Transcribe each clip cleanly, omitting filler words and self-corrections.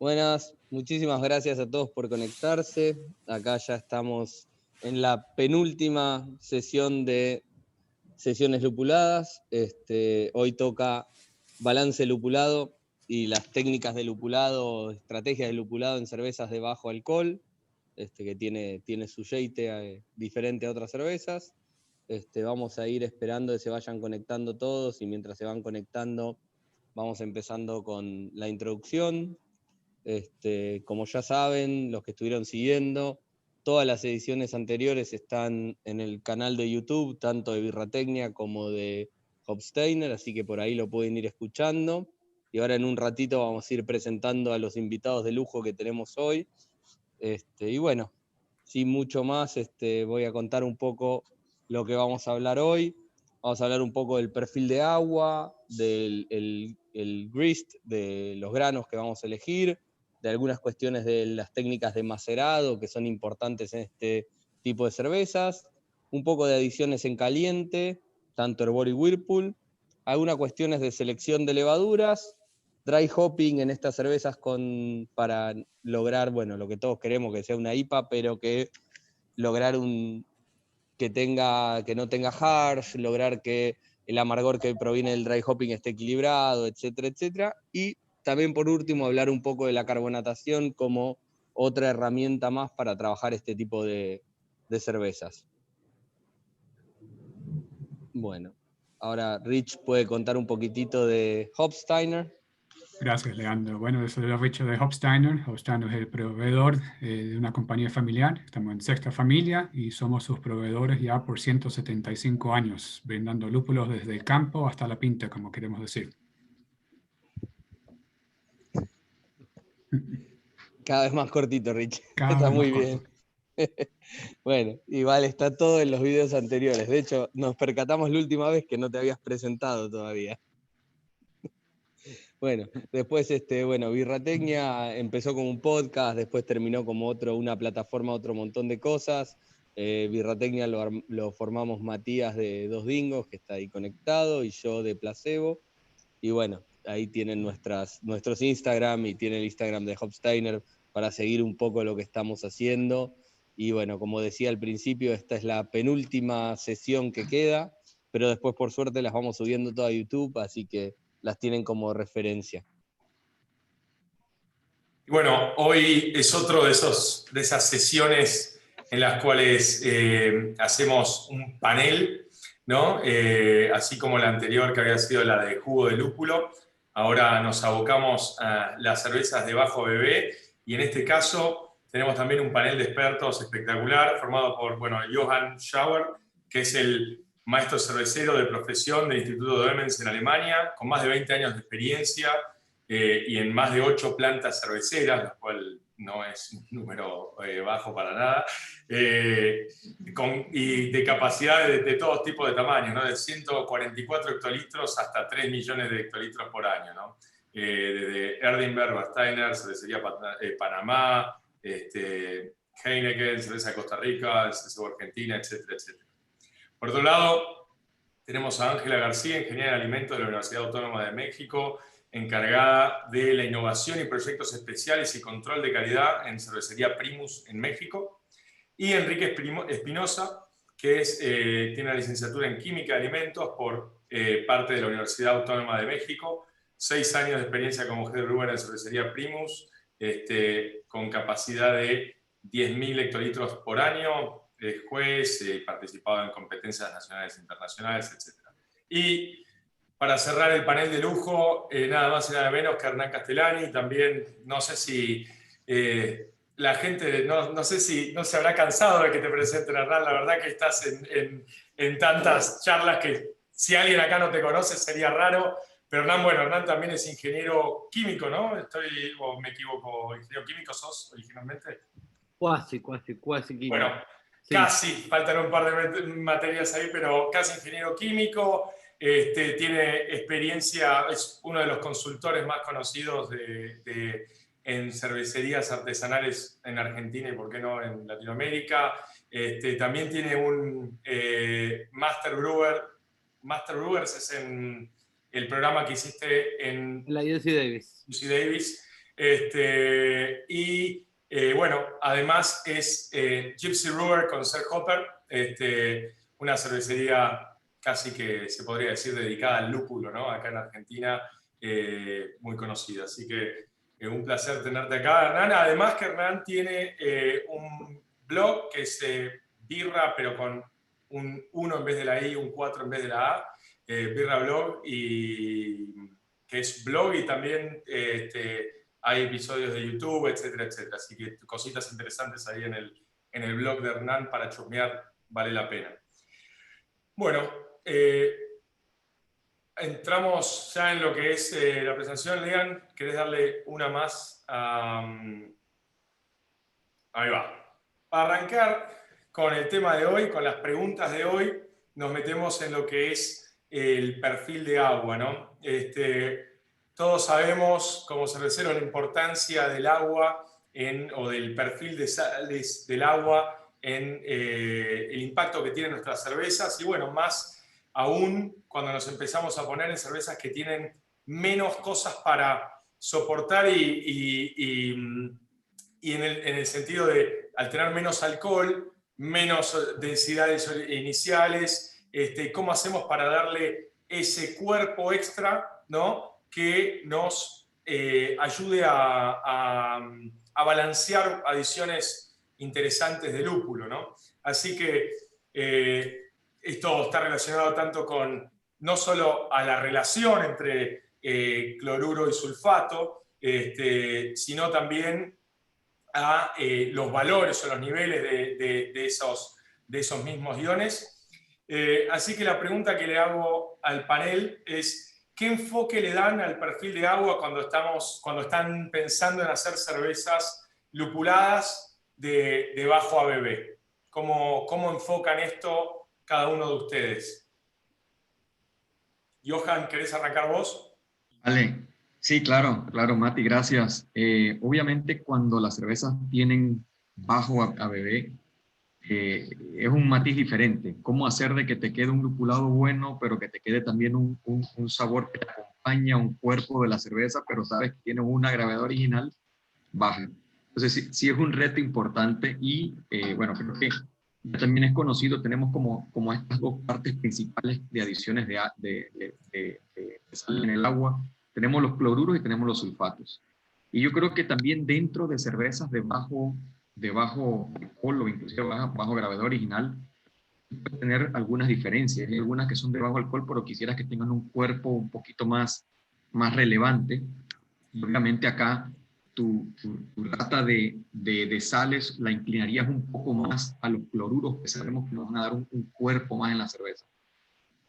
Buenas, muchísimas gracias a todos por conectarse. Acá ya estamos en la penúltima sesión de sesiones lupuladas. Hoy toca balance lupulado y las técnicas de lupulado, estrategias de lupulado en cervezas de bajo alcohol, que tiene su yeite diferente a otras cervezas. Vamos a ir esperando que se vayan conectando todos y mientras se van conectando vamos empezando con la introducción. Como ya saben, los que estuvieron siguiendo, todas las ediciones anteriores están en el canal de YouTube, tanto de Birratecnia como de Hopsteiner, así que por ahí lo pueden ir escuchando. Y ahora en un ratito vamos a ir presentando a los invitados de lujo que tenemos hoy. Y bueno, sin mucho más, voy a contar un poco lo que vamos a hablar hoy. Vamos a hablar un poco del perfil de agua, del el grist, de los granos que vamos a elegir, de algunas cuestiones de las técnicas de macerado que son importantes en este tipo de cervezas, un poco de adiciones en caliente, tanto Herbor y Whirlpool, algunas cuestiones de selección de levaduras, dry hopping en estas cervezas para lograr, bueno, lo que todos queremos, que sea una IPA, pero que lograr que no tenga harsh, lograr que el amargor que proviene del dry hopping esté equilibrado, etcétera, etcétera. Y también por último hablar un poco de la carbonatación como otra herramienta más para trabajar este tipo de cervezas. Bueno, ahora Rich puede contar un poquitito de Hopsteiner. Gracias, Leandro. Bueno, yo soy Richard de Hopsteiner. Hopsteiner es el proveedor de una compañía familiar. Estamos en sexta familia y somos sus proveedores ya por 175 años, brindando lúpulos desde el campo hasta la pinta, como queremos decir. Cada vez más cortito, Rich. Cada Está vez más muy corto. bien. Bueno, igual está todo en los videos anteriores. De hecho, nos percatamos la última vez que no te habías presentado todavía. Bueno, después, Birratecnia empezó como un podcast, después terminó como una plataforma, otro montón de cosas. Birratecnia lo formamos Matías de Dos Dingos, que está ahí conectado, y yo de Placebo. Y bueno, ahí tienen nuestros Instagram y tienen el Instagram de Hopsteiner para seguir un poco lo que estamos haciendo. Y bueno, como decía al principio, esta es la penúltima sesión que queda, pero después por suerte las vamos subiendo todas a YouTube, así que las tienen como referencia. Y bueno, hoy es otro de esas sesiones en las cuales hacemos un panel, ¿no? Así como la anterior que había sido la de jugo de lúpulo. Ahora nos abocamos a las cervezas de bajo BB y en este caso tenemos también un panel de expertos espectacular formado por, bueno, Johann Schauer, que es el maestro cervecero de profesión del Instituto de Emens en Alemania, con más de 20 años de experiencia y en más de 8 plantas cerveceras, lo cual no es un número bajo para nada, y de capacidades de todos tipos de tamaños, ¿no? De 144 hectolitros hasta 3 millones de hectolitros por año, ¿no? Desde Erdinberg, Steiner, Cervecería Panamá, Heineken, Cerveza de Costa Rica, Cerveza Argentina, etcétera, etcétera. Por otro lado, tenemos a Ángela García, ingeniera en alimentos de la Universidad Autónoma de México, encargada de la innovación y proyectos especiales y control de calidad en Cervecería Primus en México. Y Enrique Espinosa, que tiene una licenciatura en Química de Alimentos por parte de la Universidad Autónoma de México, 6 años de experiencia como head brewer en Cervecería Primus, con capacidad de 10.000 hectolitros por año, juez, participado en competencias nacionales e internacionales, etc. Y para cerrar el panel de lujo, nada más y nada menos que Hernán Castellani. También, no sé si la gente, no sé si no se habrá cansado de que te presenten, Hernán. La verdad que estás en tantas charlas que si alguien acá no te conoce sería raro. Pero Hernán, bueno, Hernán también es ingeniero químico, ¿no? O me equivoco, ¿ingeniero químico sos originalmente? Cuasi químico. Bueno, sí. Casi, faltan un par de materias ahí, pero casi ingeniero químico, tiene experiencia, es uno de los consultores más conocidos en cervecerías artesanales en Argentina y, por qué no, en Latinoamérica. También tiene un Master Brewer. Master Brewers es en el programa que hiciste en la UC Davis. UC Davis. Bueno, además es Gypsy Brewer con Sir Hopper, una cervecería casi que se podría decir dedicada al lúpulo, ¿no? Acá en Argentina, muy conocida. Así que un placer tenerte acá, Hernán. Además que Hernán tiene un blog que es Birra, pero con un 1 en vez de la I, un 4 en vez de la A, Birra Blog, y que es blog y también hay episodios de YouTube, etcétera, etcétera. Así que cositas interesantes ahí en el blog de Hernán para chusmear, vale la pena. Bueno, entramos ya en lo que es la presentación. Lean, ¿querés darle una más? Ahí va. Para arrancar con el tema de hoy, con las preguntas de hoy, nos metemos en lo que es el perfil de agua, ¿no? Todos sabemos como cerveceros la importancia del agua o del perfil de sales del agua en el impacto que tienen nuestras cervezas, y bueno, más aún cuando nos empezamos a poner en cervezas que tienen menos cosas para soportar y en el sentido de, al tener menos alcohol, menos densidades iniciales, ¿cómo hacemos para darle ese cuerpo extra, ¿no? Que nos ayude a balancear adiciones interesantes de lúpulo, ¿no? Así que esto está relacionado tanto con no solo a la relación entre cloruro y sulfato, sino también a los valores o los niveles de esos mismos iones. Así que la pregunta que le hago al panel es: ¿qué enfoque le dan al perfil de agua cuando están pensando en hacer cervezas lupuladas de bajo ABV? ¿Cómo enfocan esto cada uno de ustedes? Johan, ¿querés arrancar vos? Vale, sí, claro, Mati, gracias. Obviamente cuando las cervezas tienen bajo ABV, es un matiz diferente. ¿Cómo hacer de que te quede un lupulado bueno, pero que te quede también un sabor que te acompaña, un cuerpo de la cerveza, pero sabes que tiene una gravedad original baja? Entonces, sí es un reto importante y, bueno, creo que ya también es conocido, tenemos como estas dos partes principales de adiciones de sal en el agua. Tenemos los cloruros y tenemos los sulfatos. Y yo creo que también dentro de cervezas de bajo alcohol o inclusive bajo gravedad original, puede tener algunas diferencias. Hay algunas que son de bajo alcohol, pero quisieras que tengan un cuerpo un poquito más relevante. Y obviamente acá tu rata de sales la inclinarías un poco más a los cloruros, que sabemos que nos van a dar un cuerpo más en la cerveza.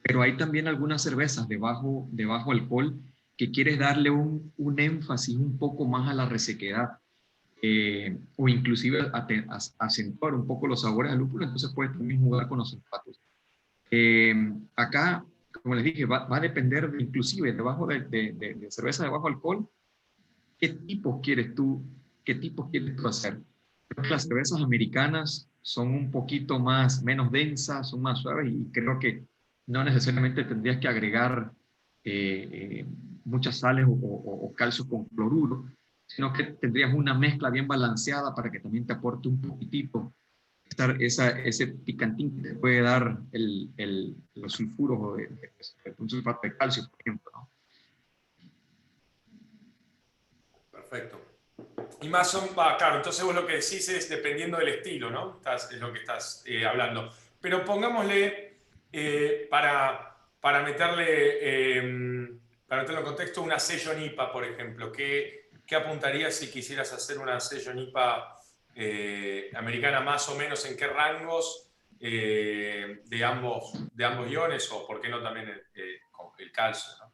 Pero hay también algunas cervezas de bajo alcohol que quieres darle un énfasis un poco más a la resequedad, o inclusive acentuar un poco los sabores al lúpulo, entonces puedes también jugar con los sulfatos. Acá, como les dije, va a depender inclusive de cerveza de bajo alcohol, ¿qué tipos quieres tú hacer? Creo que las cervezas americanas son un poquito menos densas, son más suaves, y creo que no necesariamente tendrías que agregar muchas sales o calcio con cloruro, sino que tendrías una mezcla bien balanceada para que también te aporte un poquitito ese picantín que te puede dar los sulfuros o un sulfato de calcio, por ejemplo, ¿no? Perfecto. Y más claro, entonces vos lo que decís es dependiendo del estilo, ¿no? Es lo que estás hablando. Pero pongámosle, para meterle en contexto, una Session IPA, por ejemplo. ¿Qué apuntarías si quisieras hacer una Session IPA americana, más o menos en qué rangos de ambos iones, o por qué no también con el calcio, ¿no?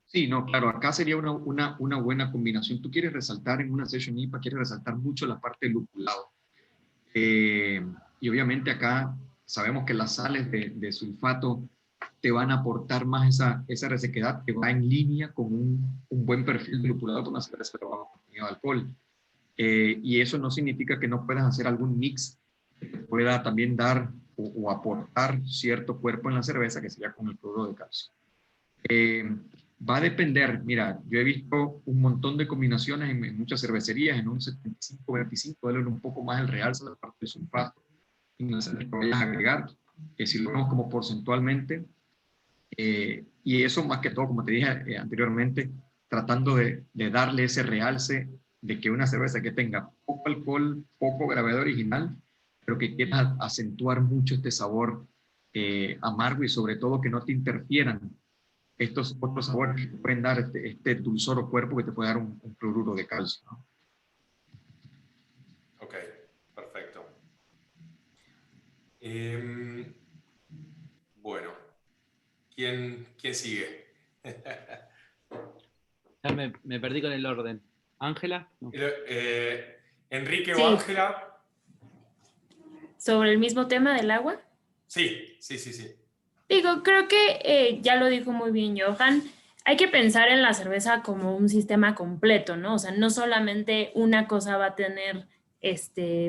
Sí, no, claro, acá sería una buena combinación. Tú quieres resaltar en una Session IPA, quieres resaltar mucho la parte del lupulado. Y obviamente acá sabemos que las sales de sulfato te van a aportar más esa resequedad que va en línea con un buen perfil de lupulado con una cerveza de bajo contenido de alcohol. Y eso no significa que no puedas hacer algún mix que te pueda también dar o aportar cierto cuerpo en la cerveza, que sería con el cloruro de calcio. Va a depender, mira, yo he visto un montón de combinaciones en muchas cervecerías, en un 75-25, darle un poco más el realce a la parte de sulfato, en la cerveza que vayas a agregar, que si lo vemos como porcentualmente, y eso más que todo, como te dije anteriormente, tratando de darle ese realce de que una cerveza que tenga poco alcohol, poco gravedad original, pero que quiera acentuar mucho este sabor amargo y sobre todo que no te interfieran estos otros sabores que te pueden dar este dulzor o cuerpo que te puede dar un cloruro de calcio, ¿no? Ok, perfecto. Bueno, ¿quién sigue? Ya me perdí con el orden. ¿Ángela? No. ¿Enrique Sí. o Ángela? Sobre el mismo tema del agua. Sí. Digo, creo que ya lo dijo muy bien Johan, hay que pensar en la cerveza como un sistema completo, ¿no? O sea, no solamente una cosa va a tener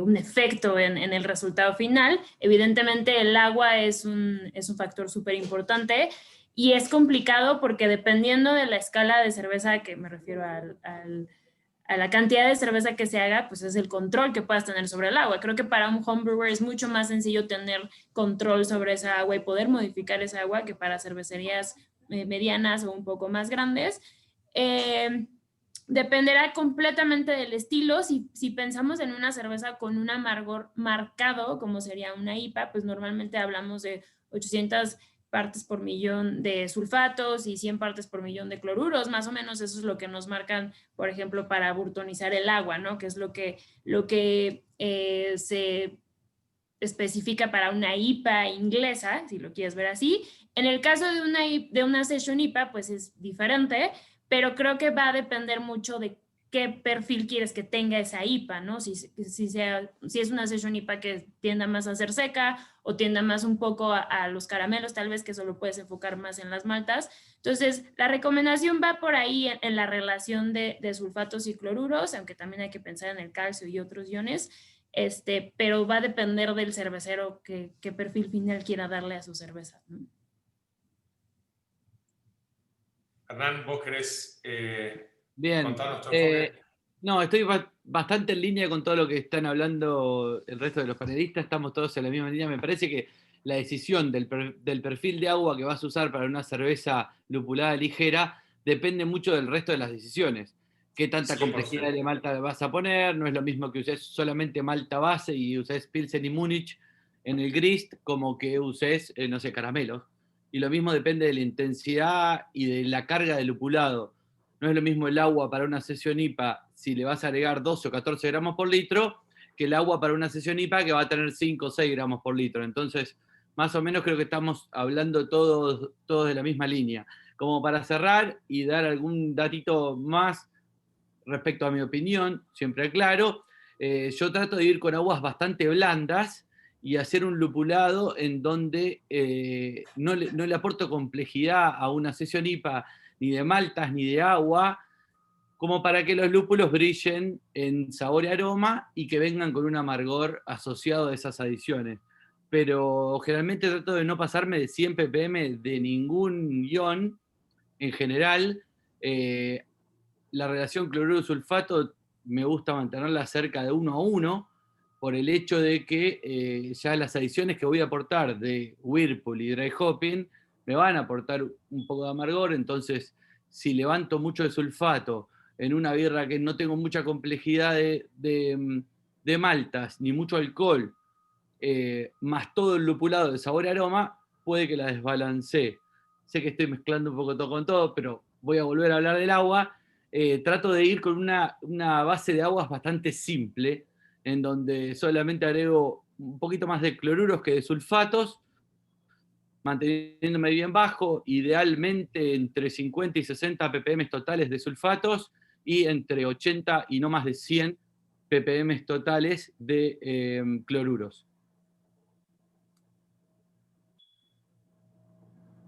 un efecto en el resultado final. Evidentemente el agua es un factor súper importante y es complicado porque dependiendo de la escala de cerveza, que me refiero a la cantidad de cerveza que se haga, pues es el control que puedas tener sobre el agua. Creo que para un homebrewer es mucho más sencillo tener control sobre esa agua y poder modificar esa agua que para cervecerías medianas o un poco más grandes. Dependerá completamente del estilo. Si pensamos en una cerveza con un amargor marcado, como sería una IPA, pues normalmente hablamos de 800 partes por millón de sulfatos y 100 partes por millón de cloruros, más o menos eso es lo que nos marcan, por ejemplo, para burtonizar el agua, ¿no? Que es lo que se especifica para una IPA inglesa, si lo quieres ver así. En el caso de una session IPA, pues es diferente, pero creo que va a depender mucho de qué perfil quieres que tenga esa IPA, ¿no? Si es una session IPA que tienda más a ser seca o tienda más un poco a los caramelos, tal vez que solo puedes enfocar más en las maltas. Entonces, la recomendación va por ahí en la relación de sulfatos y cloruros, aunque también hay que pensar en el calcio y otros iones, pero va a depender del cervecero qué perfil final quiera darle a su cerveza, ¿no? Hernán, ¿vos querés Bien. contarnos tu enfoque? No, estoy bastante en línea con todo lo que están hablando el resto de los panelistas. Estamos todos en la misma línea. Me parece que la decisión del perfil de agua que vas a usar para una cerveza lupulada ligera depende mucho del resto de las decisiones. Qué tanta 100%. complejidad de malta vas a poner. No es lo mismo que uses solamente malta base y uses Pilsen y Múnich en el grist como que uses, no sé, caramelos. Y lo mismo depende de la intensidad y de la carga del lupulado. No es lo mismo el agua para una sesión IPA si le vas a agregar 12 o 14 gramos por litro que el agua para una sesión IPA que va a tener 5 o 6 gramos por litro. Entonces, más o menos creo que estamos hablando todos de la misma línea. Como para cerrar y dar algún datito más respecto a mi opinión, siempre aclaro, yo trato de ir con aguas bastante blandas y hacer un lupulado en donde no le aporto complejidad a una sesión IPA ni de maltas ni de agua, como para que los lúpulos brillen en sabor y aroma y que vengan con un amargor asociado a esas adiciones. Pero generalmente trato de no pasarme de 100 ppm de ningún ion en general. La relación cloruro-sulfato me gusta mantenerla cerca de 1 a 1 por el hecho de que ya las adiciones que voy a aportar de Whirlpool y Dry Hopping me van a aportar un poco de amargor. Entonces, si levanto mucho de sulfato en una birra que no tengo mucha complejidad de maltas ni mucho alcohol, más todo el lupulado de sabor y aroma, puede que la desbalancee. Sé que estoy mezclando un poco todo con todo, pero voy a volver a hablar del agua. Trato de ir con una base de aguas bastante simple, en donde solamente agrego un poquito más de cloruros que de sulfatos, manteniéndome bien bajo, idealmente entre 50 y 60 ppm totales de sulfatos y entre 80 y no más de 100 ppm totales de cloruros.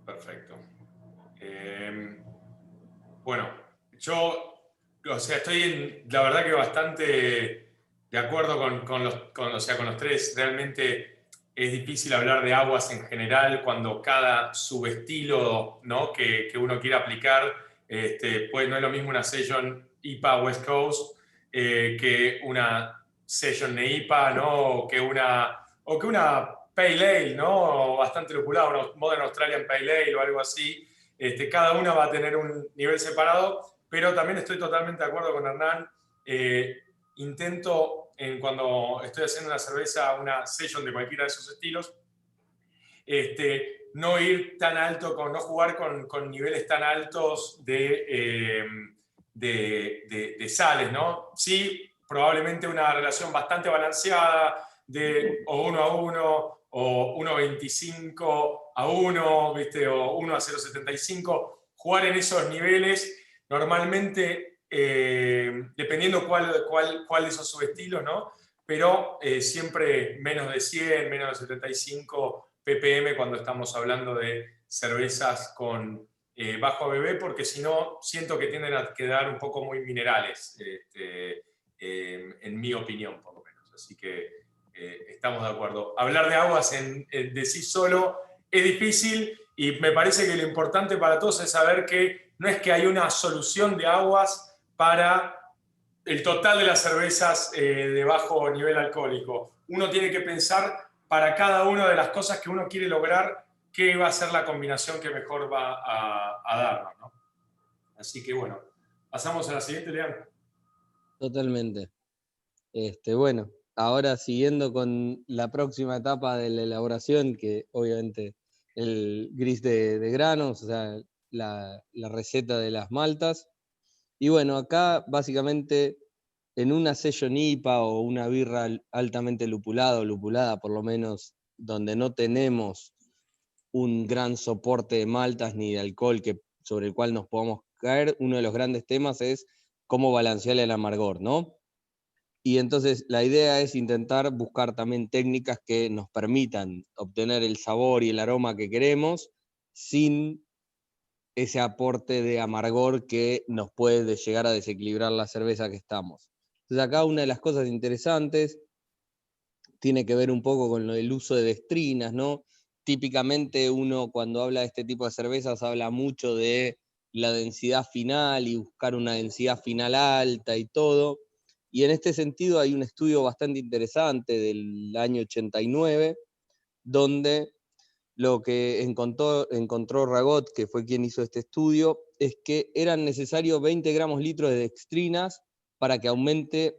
Perfecto. Bueno, yo, o sea, estoy la verdad que bastante de acuerdo con los tres. Realmente es difícil hablar de aguas en general cuando cada subestilo, ¿no?, que uno quiere aplicar Pues no es lo mismo una Session IPA West Coast que una Session NEIPA, ¿no? O que una Pale Ale, ¿no? Bastante lupulada, una Modern Australian Pale Ale o algo así. Cada una va a tener un nivel separado, pero también estoy totalmente de acuerdo con Hernán. Intento, cuando estoy haciendo una cerveza, una Session de cualquiera de esos estilos, no ir tan alto, no jugar con niveles tan altos de sales, ¿no? Sí, probablemente una relación bastante balanceada de o 1-1 o 1-25-1, ¿viste? O 1-0.75, jugar en esos niveles, normalmente, dependiendo cuál de esos subestilos, ¿no? Pero siempre menos de 100, menos de 75 ppm cuando estamos hablando de cervezas con bajo ABV, porque si no, siento que tienden a quedar un poco muy minerales, en mi opinión, por lo menos. Así que estamos de acuerdo. Hablar de aguas de sí solo es difícil, y me parece que lo importante para todos es saber que no es que hay una solución de aguas para el total de las cervezas de bajo nivel alcohólico. Uno tiene que pensar para cada una de las cosas que uno quiere lograr qué va a ser la combinación que mejor va a darnos, ¿no? Así que bueno, pasamos a la siguiente, Leandro. Totalmente. Bueno, ahora siguiendo con la próxima etapa de la elaboración, que obviamente el gris de granos, o sea, la receta de las maltas. Y bueno, acá básicamente en una Session IPA o una birra altamente lupulada o lupulada por lo menos, donde no tenemos un gran soporte de maltas ni de alcohol sobre el cual nos podamos caer, uno de los grandes temas es cómo balancear el amargor, ¿no? Y entonces la idea es intentar buscar también técnicas que nos permitan obtener el sabor y el aroma que queremos sin ese aporte de amargor que nos puede llegar a desequilibrar la cerveza que estamos. Entonces acá una de las cosas interesantes tiene que ver un poco con el uso de dextrinas, ¿no? Típicamente uno cuando habla de este tipo de cervezas habla mucho de la densidad final y buscar una densidad final alta y todo. Y en este sentido hay un estudio bastante interesante del año 89, donde lo que encontró Ragot, que fue quien hizo este estudio, es que eran necesarios 20 gramos litros de dextrinas para que aumente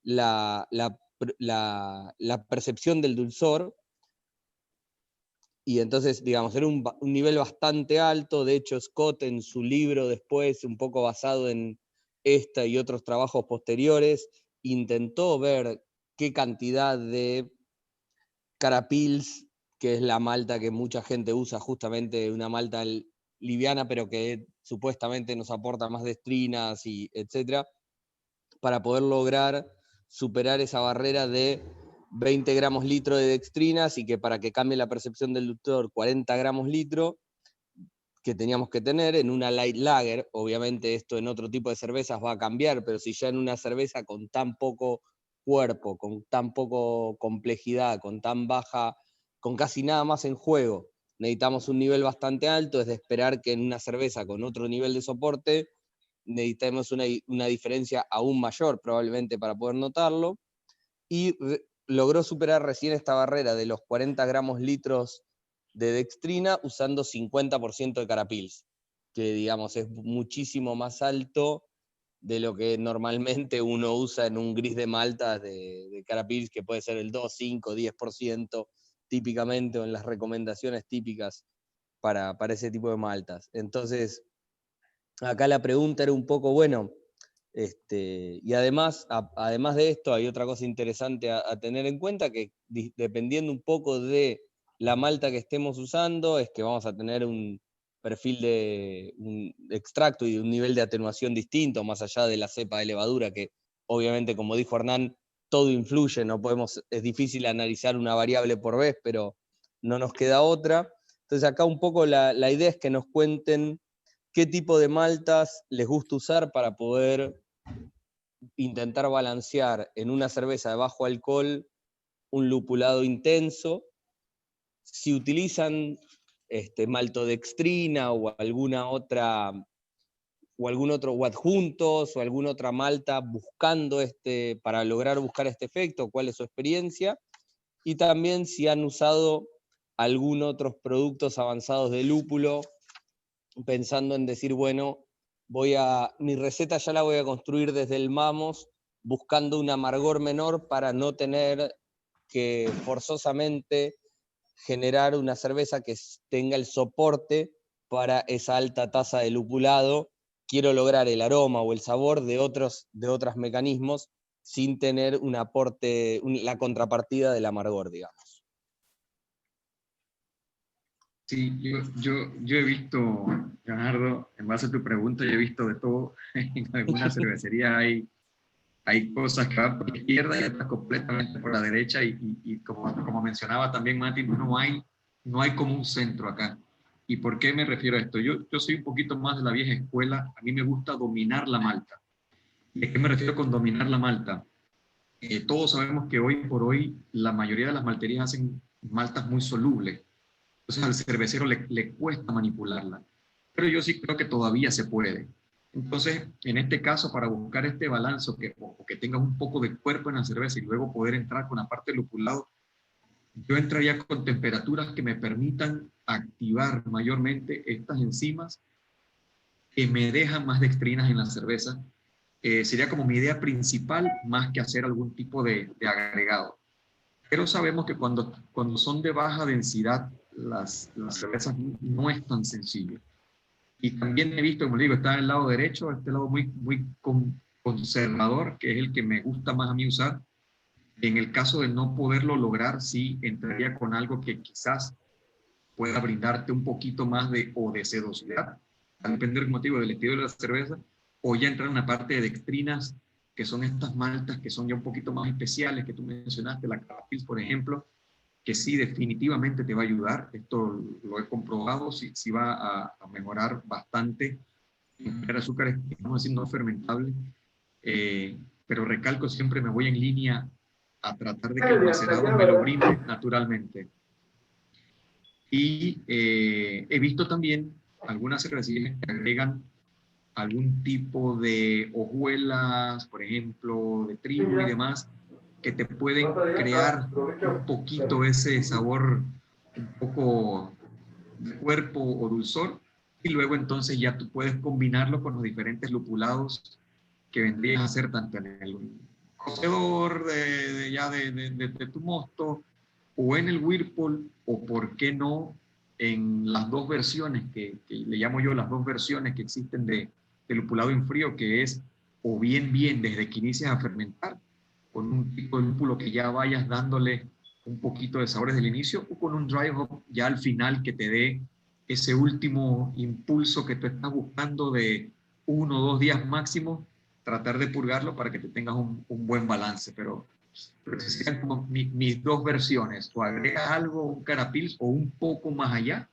la percepción del dulzor. Y entonces, digamos, era un nivel bastante alto. De hecho, Scott en su libro después, un poco basado en esta y otros trabajos posteriores, intentó ver qué cantidad de Carapils, que es la malta que mucha gente usa, justamente una malta liviana, pero que supuestamente nos aporta más dextrinas y etcétera, para poder lograr superar esa barrera de 20 gramos litro de dextrinas, y que para que cambie la percepción del dulzor 40 gramos litro que teníamos que tener en una light lager. Obviamente esto en otro tipo de cervezas va a cambiar, pero si ya en una cerveza con tan poco cuerpo, con tan poco complejidad, con tan baja, con casi nada más en juego, necesitamos un nivel bastante alto, es de esperar que en una cerveza con otro nivel de soporte necesitemos una diferencia aún mayor probablemente para poder notarlo, y logró superar recién esta barrera de los 40 gramos litros de dextrina usando 50% de Carapils, que digamos es muchísimo más alto de lo que normalmente uno usa en un gris de maltas de Carapils, que puede ser el 2, 5, 10% típicamente, o en las recomendaciones típicas para ese tipo de maltas. Entonces, acá la pregunta era un poco, bueno, y además de esto hay otra cosa interesante a tener en cuenta, que dependiendo un poco de la malta que estemos usando, es que vamos a tener un perfil de un extracto y de un nivel de atenuación distinto, más allá de la cepa de levadura, que obviamente, como dijo Hernán, todo influye, es difícil analizar una variable por vez, pero no nos queda otra. Entonces acá un poco la idea es que nos cuenten qué tipo de maltas les gusta usar para poder intentar balancear en una cerveza de bajo alcohol un lupulado intenso. Si utilizan maltodextrina o alguna otra o algún otro, o adjuntos, o alguna otra malta buscando para lograr buscar este efecto, cuál es su experiencia, y también si han usado algún otros productos avanzados de lúpulo, pensando en decir, bueno, mi receta ya la voy a construir desde el Mamos, buscando un amargor menor para no tener que forzosamente generar una cerveza que tenga el soporte para esa alta tasa de lupulado. Quiero lograr el aroma o el sabor de otros mecanismos sin tener un aporte, la contrapartida del amargor, digamos. Sí, yo he visto, Leonardo, en base a tu pregunta, yo he visto de todo. En algunas cervecerías hay cosas que van por la izquierda y otras completamente por la derecha, y como mencionaba también Mati, no hay como un centro acá. ¿Y por qué me refiero a esto? Yo soy un poquito más de la vieja escuela, a mí me gusta dominar la malta. ¿Y a qué me refiero con dominar la malta? Todos sabemos que hoy por hoy la mayoría de las malterías hacen maltas muy solubles, entonces al cervecero le cuesta manipularla, pero yo sí creo que todavía se puede. Entonces, en este caso, para buscar este balance o que tenga un poco de cuerpo en la cerveza y luego poder entrar con la parte del lupulado, yo entraría con temperaturas que me permitan activar mayormente estas enzimas que me dejan más dextrinas en la cerveza. Sería como mi idea principal, más que hacer algún tipo de agregado. Pero sabemos que cuando son de baja densidad, las cervezas no es tan sencillo. Y también he visto, como digo, está el lado derecho, este lado muy conservador, que es el que me gusta más a mí usar. En el caso de no poderlo lograr, sí entraría con algo que quizás pueda brindarte un poquito más de sedosidad, a depender del motivo del estilo de la cerveza, o ya entrar en una parte de dextrinas, que son estas maltas que son ya un poquito más especiales, que tú mencionaste, la Carapils, por ejemplo, que sí definitivamente te va a ayudar. Esto lo he comprobado, sí va a mejorar bastante el azúcar, vamos a decir, no fermentable, pero recalco, siempre me voy en línea a tratar de que el macerado me lo brinde naturalmente. Y he visto también algunas cervecerías que agregan algún tipo de hojuelas, por ejemplo, de trigo y demás, que te pueden crear un poquito ese sabor un poco de cuerpo o dulzor, y luego entonces ya tú puedes combinarlo con los diferentes lupulados que vendrían a ser tanto en el cocedor de tu mosto, o en el Whirlpool, o por qué no en las dos versiones que le llamo yo, las dos versiones que existen de lupulado en frío, que es o bien desde que inicias a fermentar, con un tipo de lúpulo que ya vayas dándole un poquito de sabores del inicio, o con un dry hop ya al final que te dé ese último impulso que tú estás buscando de 1 o 2 días máximo, tratar de purgarlo para que te tengas un buen balance. Pero serían como mis dos versiones, o agregas algo, un Carapils, o un poco más allá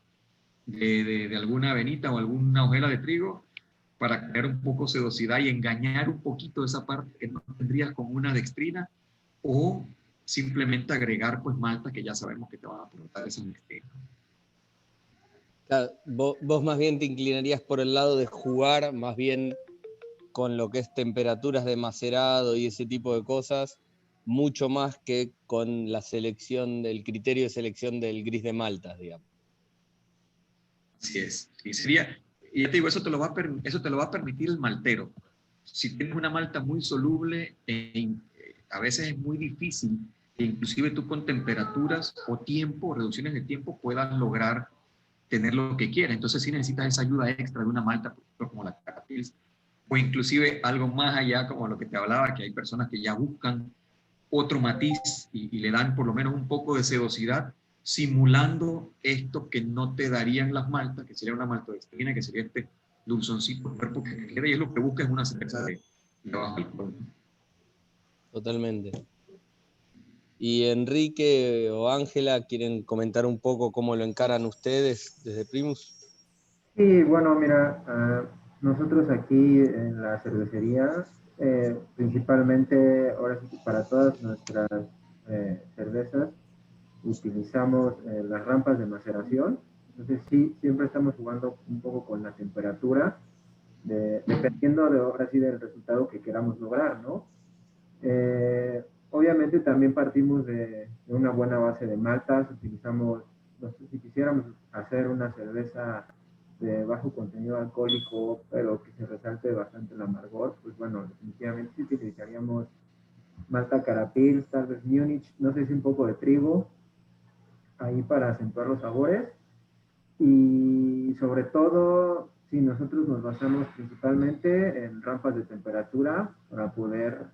de alguna avenita o alguna hojela de trigo, para crear un poco sedosidad y engañar un poquito esa parte que no tendrías con una dextrina, o simplemente agregar pues malta que ya sabemos que te van a aportar esa dextrina. Claro, vos más bien te inclinarías por el lado de jugar más bien con lo que es temperaturas de macerado y ese tipo de cosas, mucho más que con la selección del criterio de selección del gris de maltas, digamos. Así es. Y sería, y ya te digo, eso te lo va a permitir el maltero. Si tienes una malta muy soluble, a veces es muy difícil que inclusive tú con temperaturas o tiempo, reducciones de tiempo, puedas lograr tener lo que quieras. Entonces sí necesitas esa ayuda extra de una malta, por ejemplo, como la Carapils, o inclusive algo más allá, como lo que te hablaba, que hay personas que ya buscan otro matiz y le dan por lo menos un poco de sedosidad, simulando esto que no te darían las maltas, que sería una maltodextrina, que sería este dulzoncito cuerpo que queda, y es lo que busca en una cerveza de bajo alcohol. Totalmente. Y Enrique o Ángela, ¿quieren comentar un poco cómo lo encaran ustedes desde Primus? Sí, bueno, mira, nosotros aquí en la cervecería, principalmente, ahora sí, para todas nuestras cervezas, utilizamos las rampas de maceración. Entonces sí, siempre estamos jugando un poco con la temperatura dependiendo ahora sí del resultado que queramos lograr, ¿no? Obviamente también partimos de una buena base de maltas, utilizamos, no sé, si quisiéramos hacer una cerveza de bajo contenido alcohólico, pero que se resalte bastante el amargor, pues bueno, definitivamente sí utilizaríamos malta Carapils, tal vez Múnich, no sé si un poco de trigo, ahí para acentuar los sabores. Y sobre todo, si nosotros nos basamos principalmente en rampas de temperatura para poder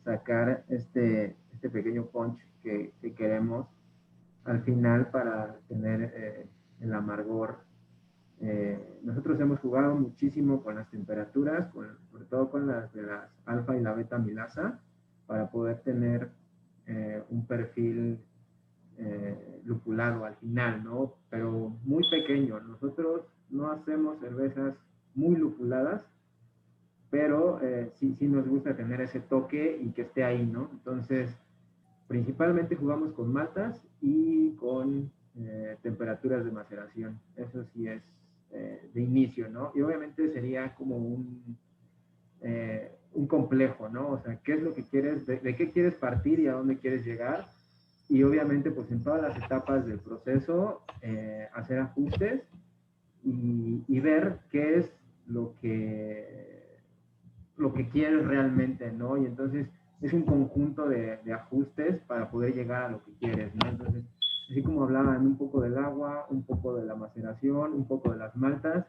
sacar este pequeño punch que queremos al final para tener el amargor. Nosotros hemos jugado muchísimo con las temperaturas, sobre todo con las de las alfa y la beta milasa, para poder tener un perfil lupulado al final, ¿no? Pero muy pequeño. Nosotros no hacemos cervezas muy lupuladas, pero sí nos gusta tener ese toque y que esté ahí, ¿no? Entonces, principalmente jugamos con maltas y con temperaturas de maceración. Eso sí es de inicio, ¿no? Y obviamente sería como un complejo, ¿no? O sea, ¿qué es lo que quieres, de qué quieres partir y a dónde quieres llegar? Y obviamente, pues en todas las etapas del proceso, hacer ajustes y ver qué es lo que quieres realmente, ¿no? Y entonces es un conjunto de ajustes para poder llegar a lo que quieres, ¿no? Entonces, así como hablaban un poco del agua, un poco de la maceración, un poco de las maltas,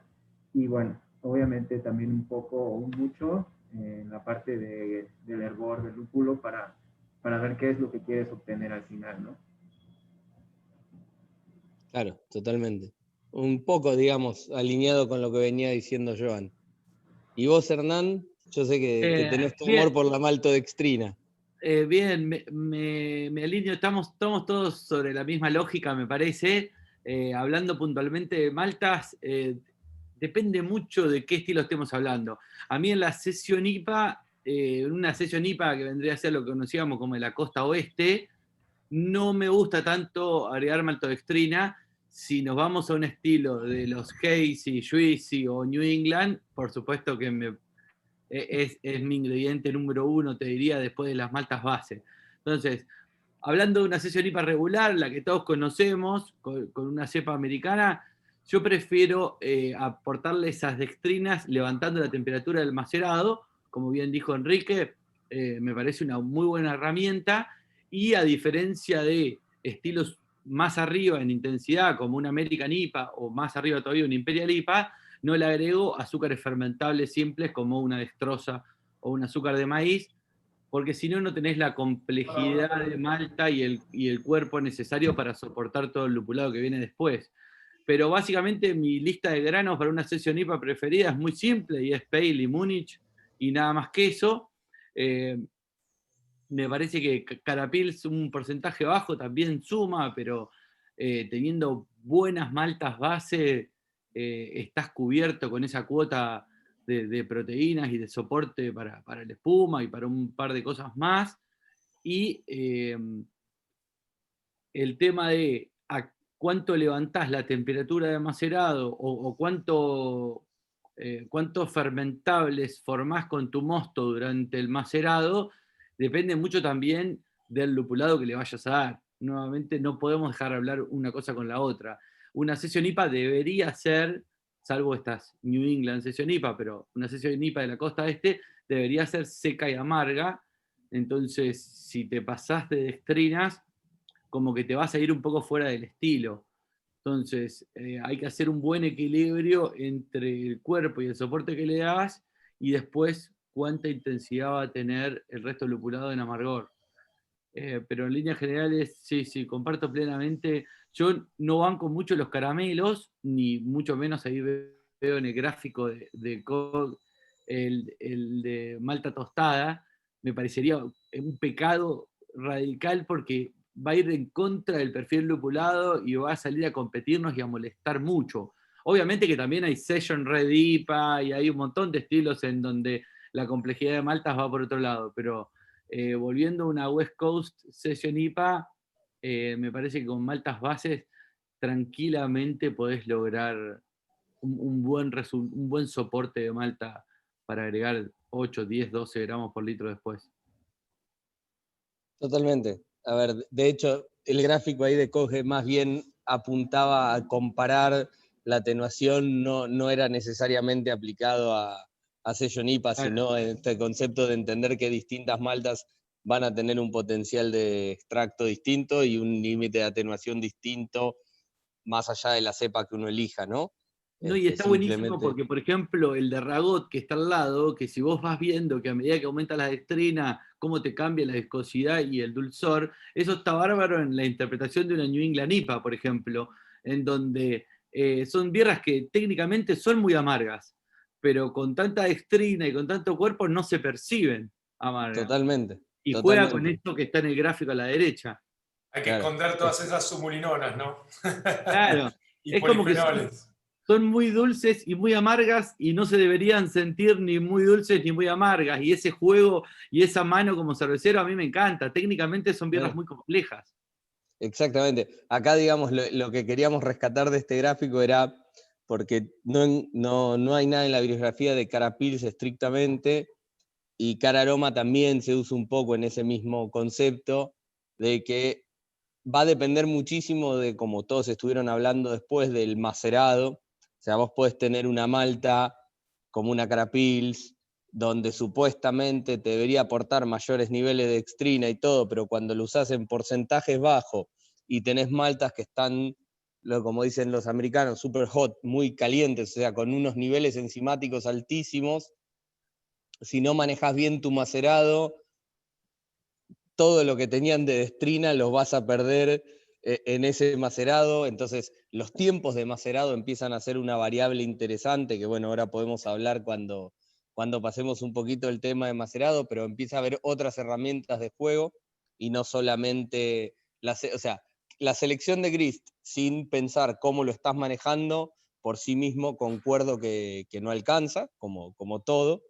y bueno, obviamente también un poco o un mucho en la parte del hervor, del lúpulo, para ver qué es lo que quieres obtener al final, ¿no? Claro, totalmente. Un poco, digamos, alineado con lo que venía diciendo Joan. Y vos, Hernán, yo sé que tenés tu amor por la maltodextrina. Bien, me alineo, estamos todos sobre la misma lógica, me parece. Hablando puntualmente de maltas, depende mucho de qué estilo estemos hablando. A mí en la sesión IPA, una sesión IPA que vendría a ser lo que conocíamos como la costa oeste, no me gusta tanto agregar maltodextrina. Si nos vamos a un estilo de los Hazy, Juicy o New England, por supuesto que es mi ingrediente número uno, te diría, después de las maltas base. Entonces, hablando de una sesión IPA regular, la que todos conocemos, con una cepa americana, yo prefiero aportarle esas dextrinas levantando la temperatura del macerado, como bien dijo Enrique, me parece una muy buena herramienta, y a diferencia de estilos más arriba en intensidad, como un American IPA, o más arriba todavía un Imperial IPA, no le agrego azúcares fermentables simples como una dextrosa o un azúcar de maíz, porque si no, no tenés la complejidad de malta y el cuerpo necesario para soportar todo el lupulado que viene después. Pero básicamente mi lista de granos para una sesión IPA preferida es muy simple y es Pale y Múnich y nada más que eso. Me parece que Carapils un porcentaje bajo también suma, pero teniendo buenas maltas base, estás cubierto con esa cuota de proteínas y de soporte para la espuma y para un par de cosas más. Y el tema de a cuánto levantás la temperatura de macerado o cuántos fermentables formás con tu mosto durante el macerado, depende mucho también del lupulado que le vayas a dar. Nuevamente, no podemos dejar hablar una cosa con la otra. Una sesión IPA debería ser, salvo estas New England sesión IPA, pero una sesión IPA de la costa este debería ser seca y amarga. Entonces, si te pasás de dextrinas, como que te vas a ir un poco fuera del estilo. Entonces, hay que hacer un buen equilibrio entre el cuerpo y el soporte que le das, y después cuánta intensidad va a tener el resto del lupulado en amargor. Pero en líneas generales, sí, comparto plenamente. Yo no banco mucho los caramelos, ni mucho menos ahí veo en el gráfico de COG el de malta tostada. Me parecería un pecado radical porque va a ir en contra del perfil lupulado y va a salir a competirnos y a molestar mucho. Obviamente que también hay Session Red IPA y hay un montón de estilos en donde la complejidad de maltas va por otro lado, pero volviendo a una West Coast Session IPA, me parece que con maltas bases tranquilamente podés lograr un buen soporte de malta para agregar 8, 10, 12 gramos por litro después. Totalmente. A ver, de hecho, el gráfico ahí de Koge más bien apuntaba a comparar la atenuación, no era necesariamente aplicado a sello NIPA, Claro. sino en este concepto de entender que distintas maltas van a tener un potencial de extracto distinto y un límite de atenuación distinto, más allá de la cepa que uno elija, ¿no? No, y está buenísimo Simplemente... porque, por ejemplo, el de Ragot que está al lado, que si vos vas viendo que a medida que aumenta la dextrina, cómo te cambia la viscosidad y el dulzor, eso está bárbaro en la interpretación de una New England IPA, por ejemplo, en donde son birras que técnicamente son muy amargas, pero con tanta dextrina y con tanto cuerpo no se perciben amargas. Totalmente. Y totalmente. juega con esto que está en el gráfico a la derecha. Hay que esconder todas esas sumulinonas, ¿no? Claro. Y es como que son muy dulces y muy amargas y no se deberían sentir ni muy dulces ni muy amargas. Y ese juego y esa mano como cervecero a mí me encanta. Técnicamente son birras muy complejas. Exactamente. Acá, digamos, lo que queríamos rescatar de este gráfico era, porque no hay nada en la bibliografía de Cara Pils estrictamente, y Cara Aroma también se usa un poco en ese mismo concepto, de que va a depender muchísimo de, como todos estuvieron hablando después, del macerado. O sea, vos podés tener una malta como una Cara Pils, donde supuestamente te debería aportar mayores niveles de dextrina y todo, pero cuando lo usás en porcentajes bajos y tenés maltas que están, como dicen los americanos, super hot, muy calientes, o sea, con unos niveles enzimáticos altísimos, si no manejas bien tu macerado, todo lo que tenían de dextrina los vas a perder en ese macerado. Entonces los tiempos de macerado empiezan a ser una variable interesante, que bueno, ahora podemos hablar cuando pasemos un poquito el tema de macerado, pero empieza a haber otras herramientas de juego y no solamente, o sea, la selección de grist sin pensar cómo lo estás manejando por sí mismo, concuerdo que no alcanza, como todo.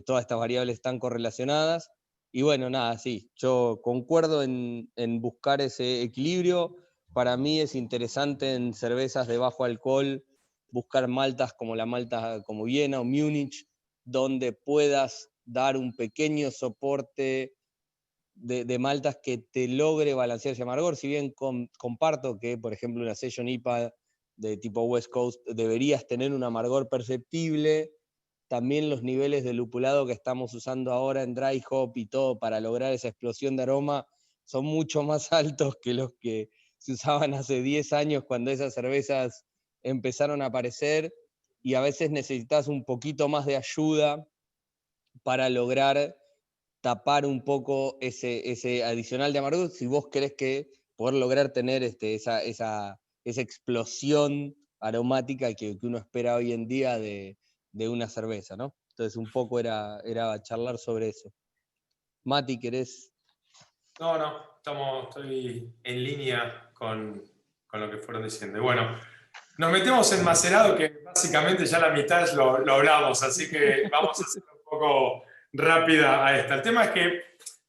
Todas estas variables están correlacionadas. Y bueno, nada, sí, yo concuerdo en buscar ese equilibrio. Para mí es interesante en cervezas de bajo alcohol buscar maltas como la malta como Viena o Múnich, donde puedas dar un pequeño soporte de maltas que te logre balancear ese amargor. Si bien comparto que, por ejemplo, una Session IPA de tipo West Coast deberías tener un amargor perceptible, también los niveles de lupulado que estamos usando ahora en dry hop y todo para lograr esa explosión de aroma son mucho más altos que los que se usaban hace 10 años cuando esas cervezas empezaron a aparecer, y a veces necesitas un poquito más de ayuda para lograr tapar un poco ese adicional de amargor, si vos querés poder lograr tener esa explosión aromática que uno espera hoy en día de una cerveza, ¿no? Entonces un poco era charlar sobre eso. Mati, ¿querés? No, estoy en línea con lo que fueron diciendo. Y bueno, nos metemos en macerado, que básicamente ya la mitad lo hablamos, así que vamos a hacer un poco rápida a esta. El tema es que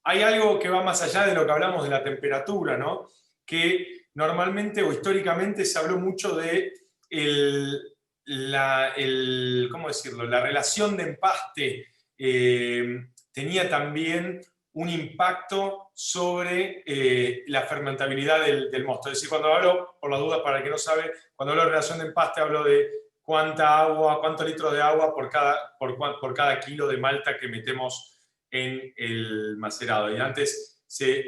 hay algo que va más allá de lo que hablamos de la temperatura, ¿no? Que normalmente o históricamente se habló mucho de ¿cómo decirlo? La relación de empaste tenía también un impacto sobre la fermentabilidad del mosto. Es decir, cuando hablo, por las dudas para el que no sabe, cuando hablo de relación de empaste hablo de cuántos litros de agua por cada kilo de malta que metemos en el macerado. Y antes,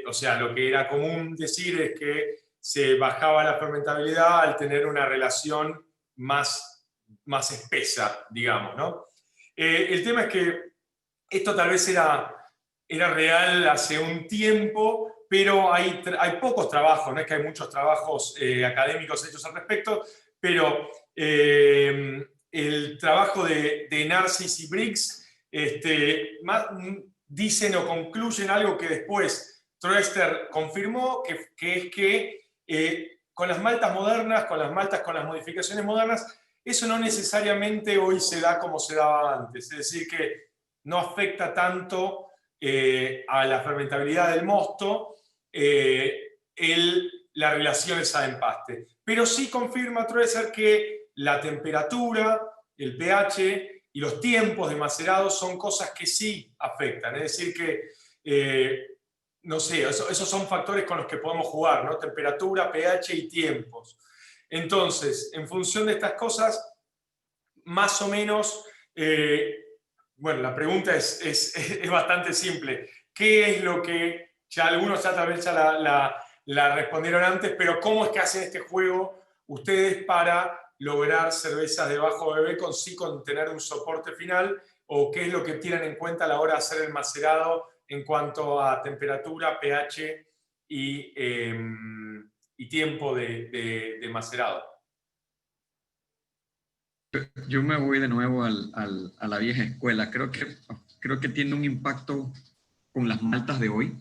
o sea, lo que era común decir es que se bajaba la fermentabilidad al tener una relación más espesa, digamos, ¿no? El tema es que esto tal vez era real hace un tiempo, pero hay pocos trabajos, no es que hay muchos trabajos académicos hechos al respecto, pero el trabajo de Narcís y Briggs dicen o concluyen algo que después Troester confirmó, que es que con las maltas modernas, con las modificaciones modernas, eso no necesariamente hoy se da como se daba antes, es decir, que no afecta tanto a la fermentabilidad del mosto la relación esa de empaste. Pero sí confirma Troester que la temperatura, el pH y los tiempos de macerado son cosas que sí afectan. Es decir que, no sé, esos son factores con los que podemos jugar, ¿no? Temperatura, pH y tiempos. Entonces, en función de estas cosas, más o menos, bueno, la pregunta es bastante simple. ¿Qué es lo que, ya algunos ya tal vez ya la respondieron antes, pero cómo es que hacen este juego ustedes para lograr cervezas de bajo ABV con tener un soporte final? ¿O qué es lo que tienen en cuenta a la hora de hacer el macerado en cuanto a temperatura, pH y tiempo de macerado? Yo me voy de nuevo a la vieja escuela. Creo que tiene un impacto con las maltas de hoy.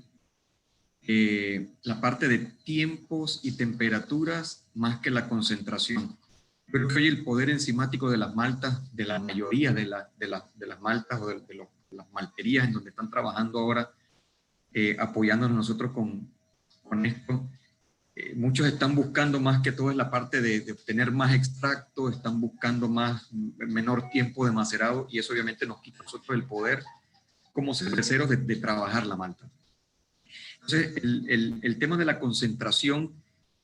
La parte de tiempos y temperaturas más que la concentración. Creo que hoy el poder enzimático de las maltas, de la mayoría de las maltas o de las malterías en donde están trabajando ahora, apoyándonos nosotros con esto, muchos están buscando más que todo es la parte de obtener más extracto, están buscando menor tiempo de macerado, y eso obviamente nos quita a nosotros el poder como cerveceros de trabajar la malta. Entonces, el tema de la concentración,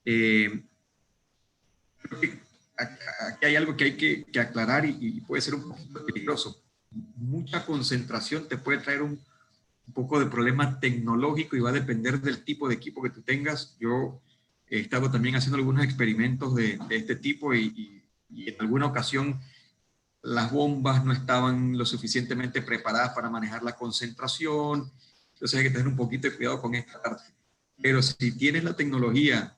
creo que aquí hay algo que hay que aclarar y puede ser un poquito peligroso. Mucha concentración te puede traer un poco de problema tecnológico y va a depender del tipo de equipo que tú tengas. Yo he estado también haciendo algunos experimentos de este tipo y en alguna ocasión las bombas no estaban lo suficientemente preparadas para manejar la concentración. Entonces hay que tener un poquito de cuidado con esta parte. Pero si tienes la tecnología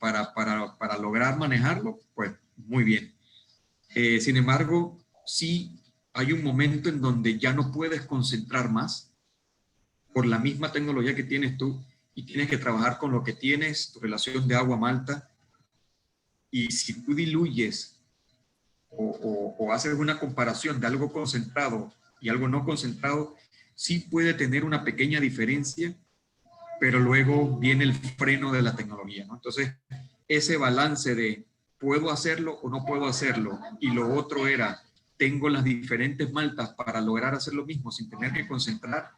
para lograr manejarlo, pues muy bien. Sin embargo, sí hay un momento en donde ya no puedes concentrar más por la misma tecnología que tienes tú y tienes que trabajar con lo que tienes, tu relación de agua-malta. Y si tú diluyes o haces una comparación de algo concentrado y algo no concentrado, sí puede tener una pequeña diferencia, pero luego viene el freno de la tecnología, ¿no? Entonces, ese balance de ¿puedo hacerlo o no puedo hacerlo? Y lo otro era, tengo las diferentes maltas para lograr hacer lo mismo sin tener que concentrar,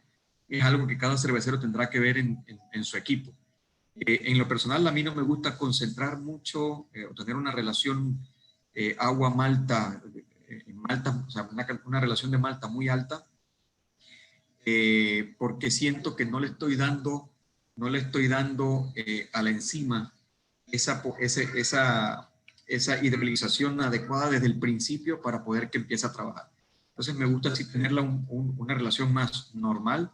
es algo que cada cervecero tendrá que ver en su equipo. En lo personal, a mí no me gusta concentrar mucho o tener una relación agua-malta, o sea, una relación de malta muy alta, porque siento que no le estoy dando a la enzima esa hidrolización adecuada desde el principio para poder que empiece a trabajar. Entonces me gusta así tenerla una relación más normal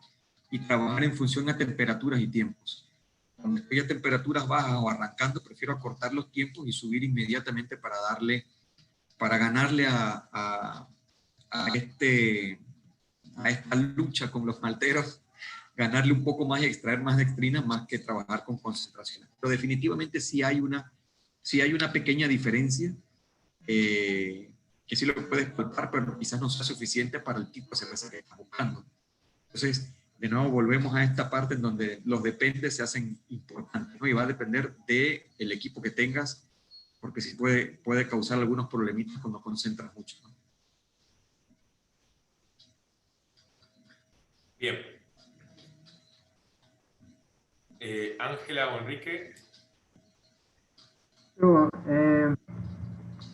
y trabajar en función a temperaturas y tiempos. Cuando estoy a temperaturas bajas o arrancando, prefiero acortar los tiempos y subir inmediatamente para ganarle a esta lucha con los malteros, ganarle un poco más y extraer más dextrina más que trabajar con concentración. Pero definitivamente sí hay una pequeña diferencia que sí lo puedes palpar, pero quizás no sea suficiente para el tipo de cerveza que estás buscando. Entonces, de nuevo volvemos a esta parte en donde los dependes se hacen importantes, ¿no? Y va a depender del equipo que tengas, porque sí puede causar algunos problemitas cuando concentras mucho, ¿no? Bien. Ángela o Enrique.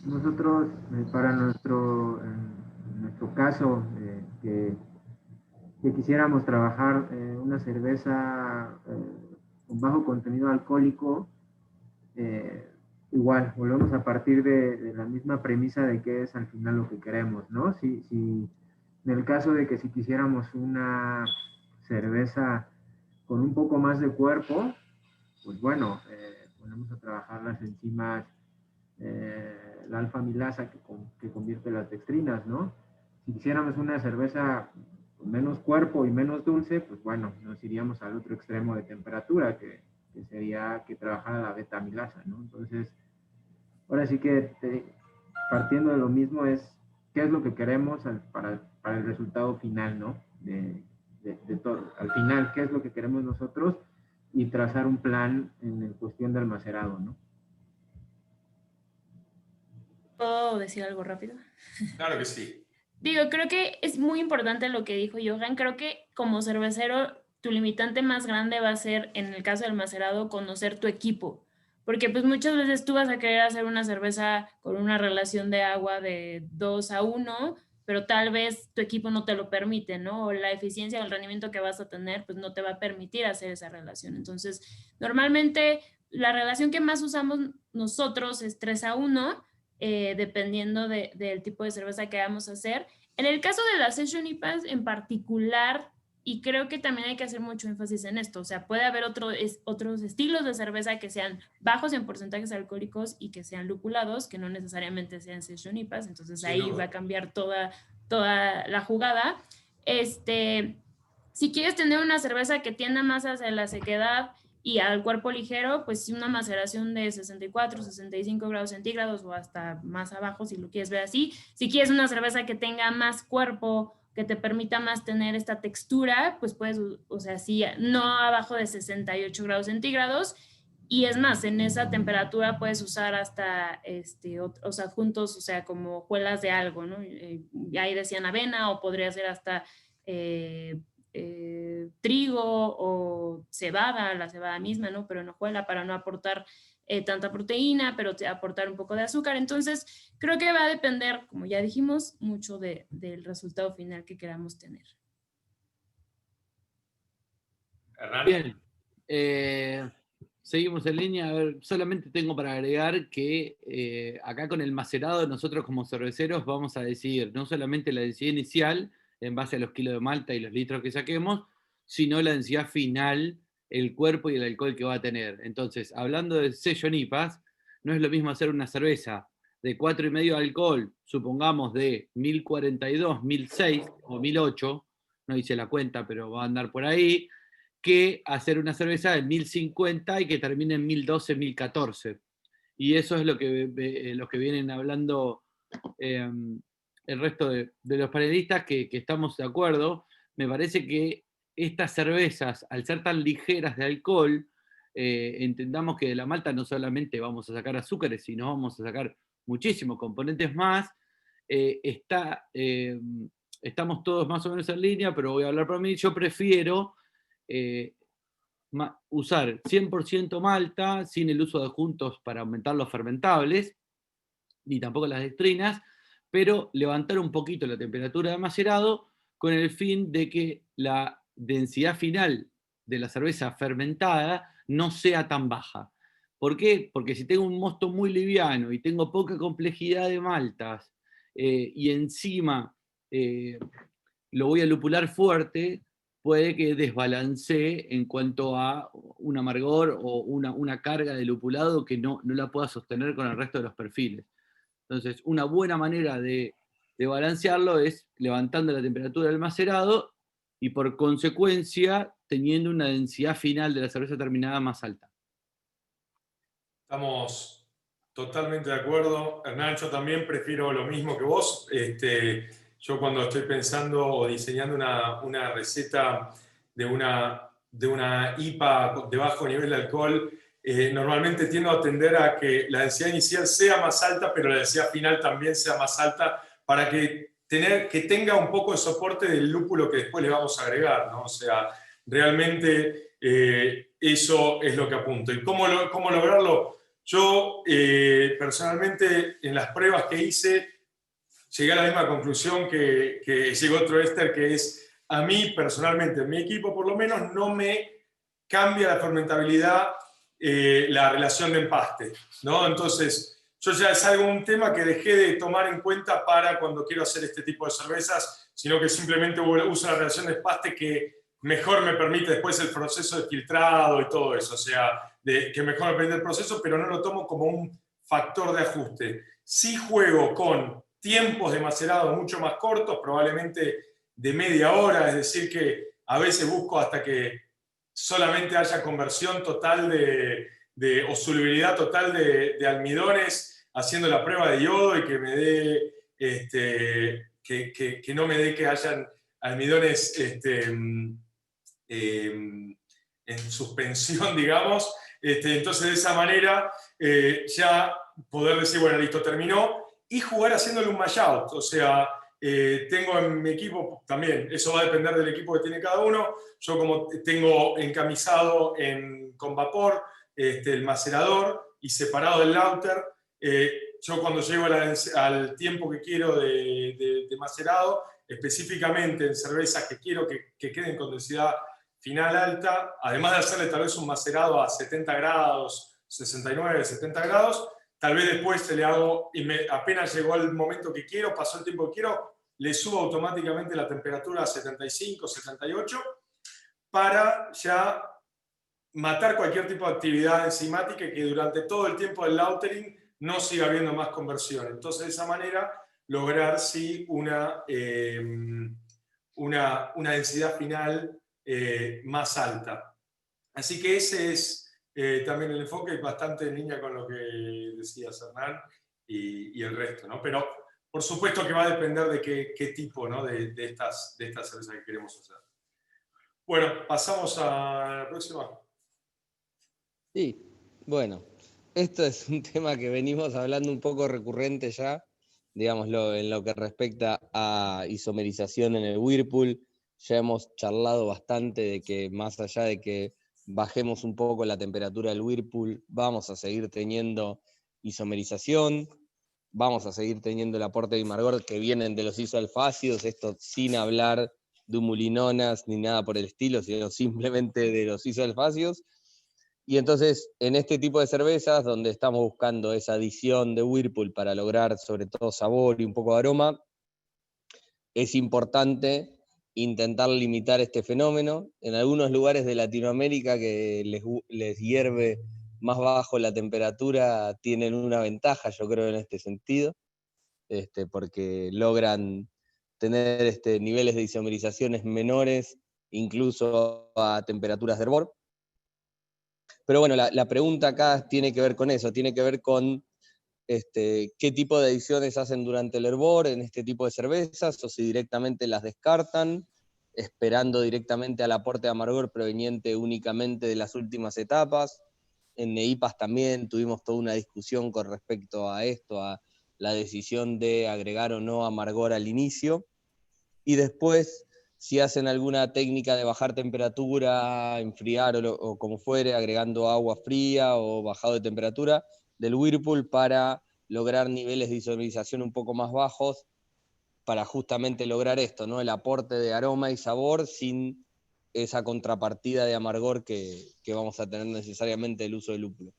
Nosotros, para nuestro caso, que quisiéramos trabajar una cerveza con bajo contenido alcohólico, igual, volvemos a partir de la misma premisa de qué es al final lo que queremos, ¿no? Si en el caso de que si quisiéramos una cerveza con un poco más de cuerpo, pues bueno, ponemos a trabajar las enzimas, la alfa-amilasa que convierte las dextrinas, ¿no? Si quisiéramos una cerveza con menos cuerpo y menos dulce, pues bueno, nos iríamos al otro extremo de temperatura, que sería que trabajara la beta-amilasa, ¿no? Entonces, ahora sí que partiendo de lo mismo es qué es lo que queremos para el resultado final, ¿no? De todo. Al final, qué es lo que queremos nosotros y trazar un plan en cuestión del macerado, ¿no? ¿Puedo decir algo rápido? Claro que sí. Digo, creo que es muy importante lo que dijo Johan. Creo que como cervecero, tu limitante más grande va a ser, en el caso del macerado, conocer tu equipo. Porque pues muchas veces tú vas a querer hacer una cerveza con una relación de agua de 2:1, pero tal vez tu equipo no te lo permite, ¿no? O la eficiencia o el rendimiento que vas a tener, pues no te va a permitir hacer esa relación. Entonces, normalmente la relación que más usamos nosotros es 3:1, dependiendo del tipo de cerveza que vamos a hacer. En el caso de las Session IPAs en particular, y creo que también hay que hacer mucho énfasis en esto, o sea, puede haber otros estilos de cerveza que sean bajos en porcentajes alcohólicos y que sean lupulados, que no necesariamente sean Session IPAs, entonces Sin ahí duda. va a cambiar toda la jugada. Si quieres tener una cerveza que tienda más hacia la sequedad y al cuerpo ligero, pues una maceración de 64, 65 grados centígrados o hasta más abajo si lo quieres ver así. Si quieres una cerveza que tenga más cuerpo, que te permita más tener esta textura, pues puedes, o sea, sí, no abajo de 68 grados centígrados. Y es más, en esa temperatura puedes usar hasta otros adjuntos, o sea, como hojuelas de algo, ¿no? Ahí decían avena, o podría ser hasta trigo o cebada, la cebada misma, ¿no? Pero en hojuela para no aportar tanta proteína, pero aportar un poco de azúcar. Entonces, creo que va a depender, como ya dijimos, mucho del resultado final que queramos tener. Hernán. Bien. Seguimos en línea. A ver, solamente tengo para agregar que acá con el macerado nosotros como cerveceros vamos a decidir no solamente la densidad inicial en base a los kilos de malta y los litros que saquemos, sino la densidad final, el cuerpo y el alcohol que va a tener. Entonces, hablando de Session IPAs, no es lo mismo hacer una cerveza de 4,5 de alcohol, supongamos de 1042, 1006 o 1008, no hice la cuenta, pero va a andar por ahí, que hacer una cerveza de 1050 y que termine en 1012, 1014. Y eso es lo que vienen hablando el resto de los panelistas, que estamos de acuerdo. Me parece que estas cervezas, al ser tan ligeras de alcohol, entendamos que de la malta no solamente vamos a sacar azúcares, sino vamos a sacar muchísimos componentes más. Estamos todos más o menos en línea, pero voy a hablar por mí. Yo prefiero usar 100% malta sin el uso de adjuntos para aumentar los fermentables, ni tampoco las dextrinas, pero levantar un poquito la temperatura de macerado con el fin de que la densidad final de la cerveza fermentada no sea tan baja. ¿Por qué? Porque si tengo un mosto muy liviano y tengo poca complejidad de maltas y encima lo voy a lupular fuerte, puede que desbalancee en cuanto a un amargor o una carga de lupulado que no la pueda sostener con el resto de los perfiles. Entonces, una buena manera de balancearlo es levantando la temperatura del macerado y por consecuencia teniendo una densidad final de la cerveza terminada más alta. Estamos totalmente de acuerdo. Hernán, yo también prefiero lo mismo que vos. Yo cuando estoy pensando o diseñando una receta de una IPA de bajo nivel de alcohol, normalmente tiendo a tender a que la densidad inicial sea más alta, pero la densidad final también sea más alta para que tenga un poco de soporte del lúpulo que después le vamos a agregar, ¿no? O sea, realmente eso es lo que apunto. ¿Y cómo lograrlo? Yo personalmente en las pruebas que hice llegué a la misma conclusión que llegó Troester, que es, a mí personalmente, en mi equipo por lo menos, no me cambia la fermentabilidad la relación de empaste, ¿no? Entonces, yo ya es un tema que dejé de tomar en cuenta para cuando quiero hacer este tipo de cervezas, sino que simplemente uso la relación de empaste que mejor me permite después el proceso de filtrado y todo eso, o sea, que mejor me permite el proceso, pero no lo tomo como un factor de ajuste. Sí juego con tiempos de macerado mucho más cortos, probablemente de media hora, es decir que a veces busco hasta que solamente haya conversión total o solubilidad total de almidones, haciendo la prueba de yodo y que me dé, que no me dé que hayan almidones en suspensión, digamos. Entonces de esa manera ya poder decir, bueno, listo, terminó. y jugar haciéndole un mash out. O sea, tengo en mi equipo también, eso va a depender del equipo que tiene cada uno. Yo como tengo encamisado con vapor el macerador y separado del lauter, yo cuando llego al tiempo que quiero de macerado, específicamente en cervezas que quiero que queden con densidad final alta, además de hacerle tal vez un macerado a 70 grados, 69, 70 grados, tal vez después le hago, y apenas llegó el momento que quiero, pasó el tiempo que quiero, le subo automáticamente la temperatura a 75, 78, para ya matar cualquier tipo de actividad enzimática y que durante todo el tiempo del lautering no siga habiendo más conversión. Entonces, de esa manera, lograr sí una densidad final más alta. Así que ese es también el enfoque, bastante en línea con lo que decía Hernán y el resto, ¿no? Pero por supuesto que va a depender de qué tipo, ¿no? de estas cervezas que queremos hacer. Bueno, pasamos a la próxima. Sí, bueno, esto es un tema que venimos hablando un poco recurrente ya, digámoslo, en lo que respecta a isomerización en el Whirlpool. Ya hemos charlado bastante de que más allá de que bajemos un poco la temperatura del Whirlpool, vamos a seguir teniendo isomerización, vamos a seguir teniendo el aporte de amargor que vienen de los isoalfácidos, esto sin hablar de humulinonas ni nada por el estilo, sino simplemente de los isoalfácidos. Y entonces, en este tipo de cervezas, donde estamos buscando esa adición de Whirlpool para lograr sobre todo sabor y un poco de aroma, es importante intentar limitar este fenómeno. En algunos lugares de Latinoamérica que les hierve más bajo la temperatura, tienen una ventaja, yo creo, en este sentido, porque logran tener niveles de isomerizaciones menores, incluso a temperaturas de hervor. Pero bueno, la pregunta acá tiene que ver con eso, tiene que ver con qué tipo de adiciones hacen durante el hervor en este tipo de cervezas, o si directamente las descartan, esperando directamente al aporte de amargor proveniente únicamente de las últimas etapas. En IPAs también tuvimos toda una discusión con respecto a esto, a la decisión de agregar o no amargor al inicio. Y después, si hacen alguna técnica de bajar temperatura, enfriar o como fuere, agregando agua fría o bajado de temperatura del Whirlpool para lograr niveles de isomerización un poco más bajos, para justamente lograr esto, ¿no? El aporte de aroma y sabor sin esa contrapartida de amargor que vamos a tener necesariamente del uso del lúpulo.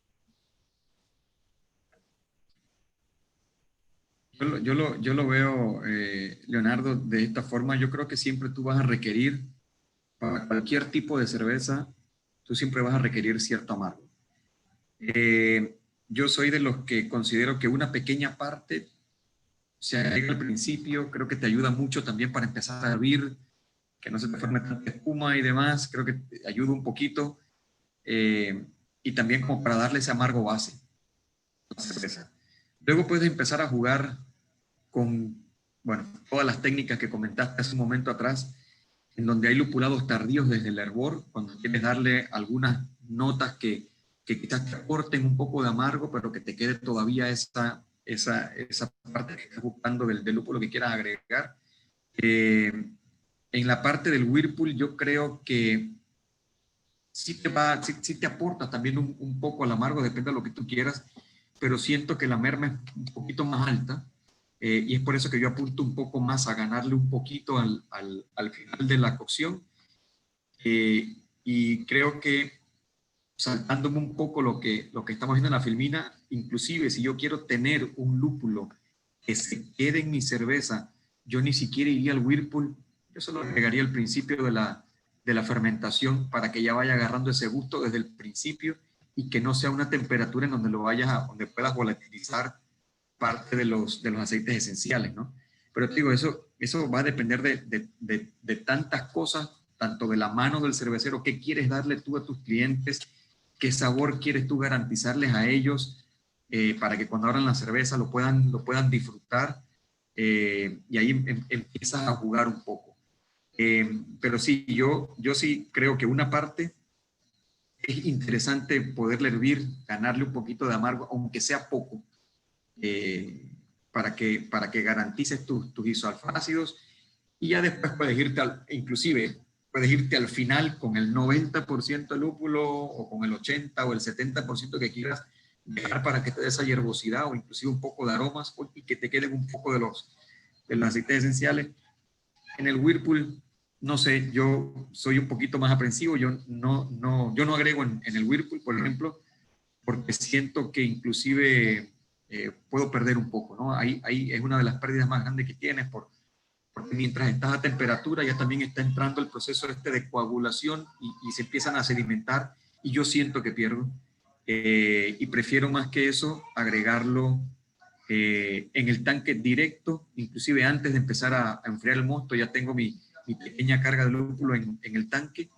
Yo lo veo, Leonardo, de esta forma. Yo creo que siempre tú vas a requerir, para cualquier tipo de cerveza, tú siempre vas a requerir cierto amargo. Yo soy de los que considero que una pequeña parte se agrega al principio, creo que te ayuda mucho también para empezar a hervir, que no se te forme tanta espuma y demás, creo que te ayuda un poquito, y también como para darle ese amargo base a la cerveza. Luego puedes empezar a jugar con, bueno, todas las técnicas que comentaste hace un momento atrás, en donde hay lupulados tardíos desde el hervor, cuando quieres darle algunas notas que quizás te aporten un poco de amargo, pero que te quede todavía esa parte que estás buscando del lúpulo que quieras agregar. En la parte del Whirlpool yo creo que sí te aporta también un poco al amargo, depende de lo que tú quieras, pero siento que la merma es un poquito más alta, y es por eso que yo apunto un poco más a ganarle un poquito al final de la cocción, y creo que saltándome un poco lo que estamos viendo en la filmina, inclusive si yo quiero tener un lúpulo que se quede en mi cerveza, yo ni siquiera iría al Whirlpool, yo solo agregaría al principio de la fermentación para que ya vaya agarrando ese gusto desde el principio y que no sea una temperatura en donde donde puedas volatilizar parte de los aceites esenciales, ¿no? Pero te digo, eso va a depender de tantas cosas, tanto de la mano del cervecero, qué quieres darle tú a tus clientes, qué sabor quieres tú garantizarles a ellos, para que cuando abran la cerveza lo puedan disfrutar, y ahí empiezas a jugar un poco. Pero sí, yo sí creo que una parte es interesante poderle hervir, ganarle un poquito de amargo, aunque sea poco, para que garantices tus isoalfácidos, y ya después puedes irte inclusive puedes irte al final con el 90% de lúpulo o con el 80 o el 70% que quieras dejar para que te dé esa hierbosidad o inclusive un poco de aromas y que te queden un poco de los aceites esenciales. En el Whirlpool, no sé, yo soy un poquito más aprensivo, yo no agrego en el Whirlpool, por ejemplo, porque siento que inclusive puedo perder un poco, ¿no? Ahí es una de las pérdidas más grandes que tienes, porque mientras estás a temperatura ya también está entrando el proceso de coagulación y se empiezan a sedimentar y yo siento que pierdo. Y prefiero más que eso agregarlo en el tanque directo, inclusive antes de empezar a enfriar el mosto ya tengo mi pequeña carga de lúpulo en el tanque,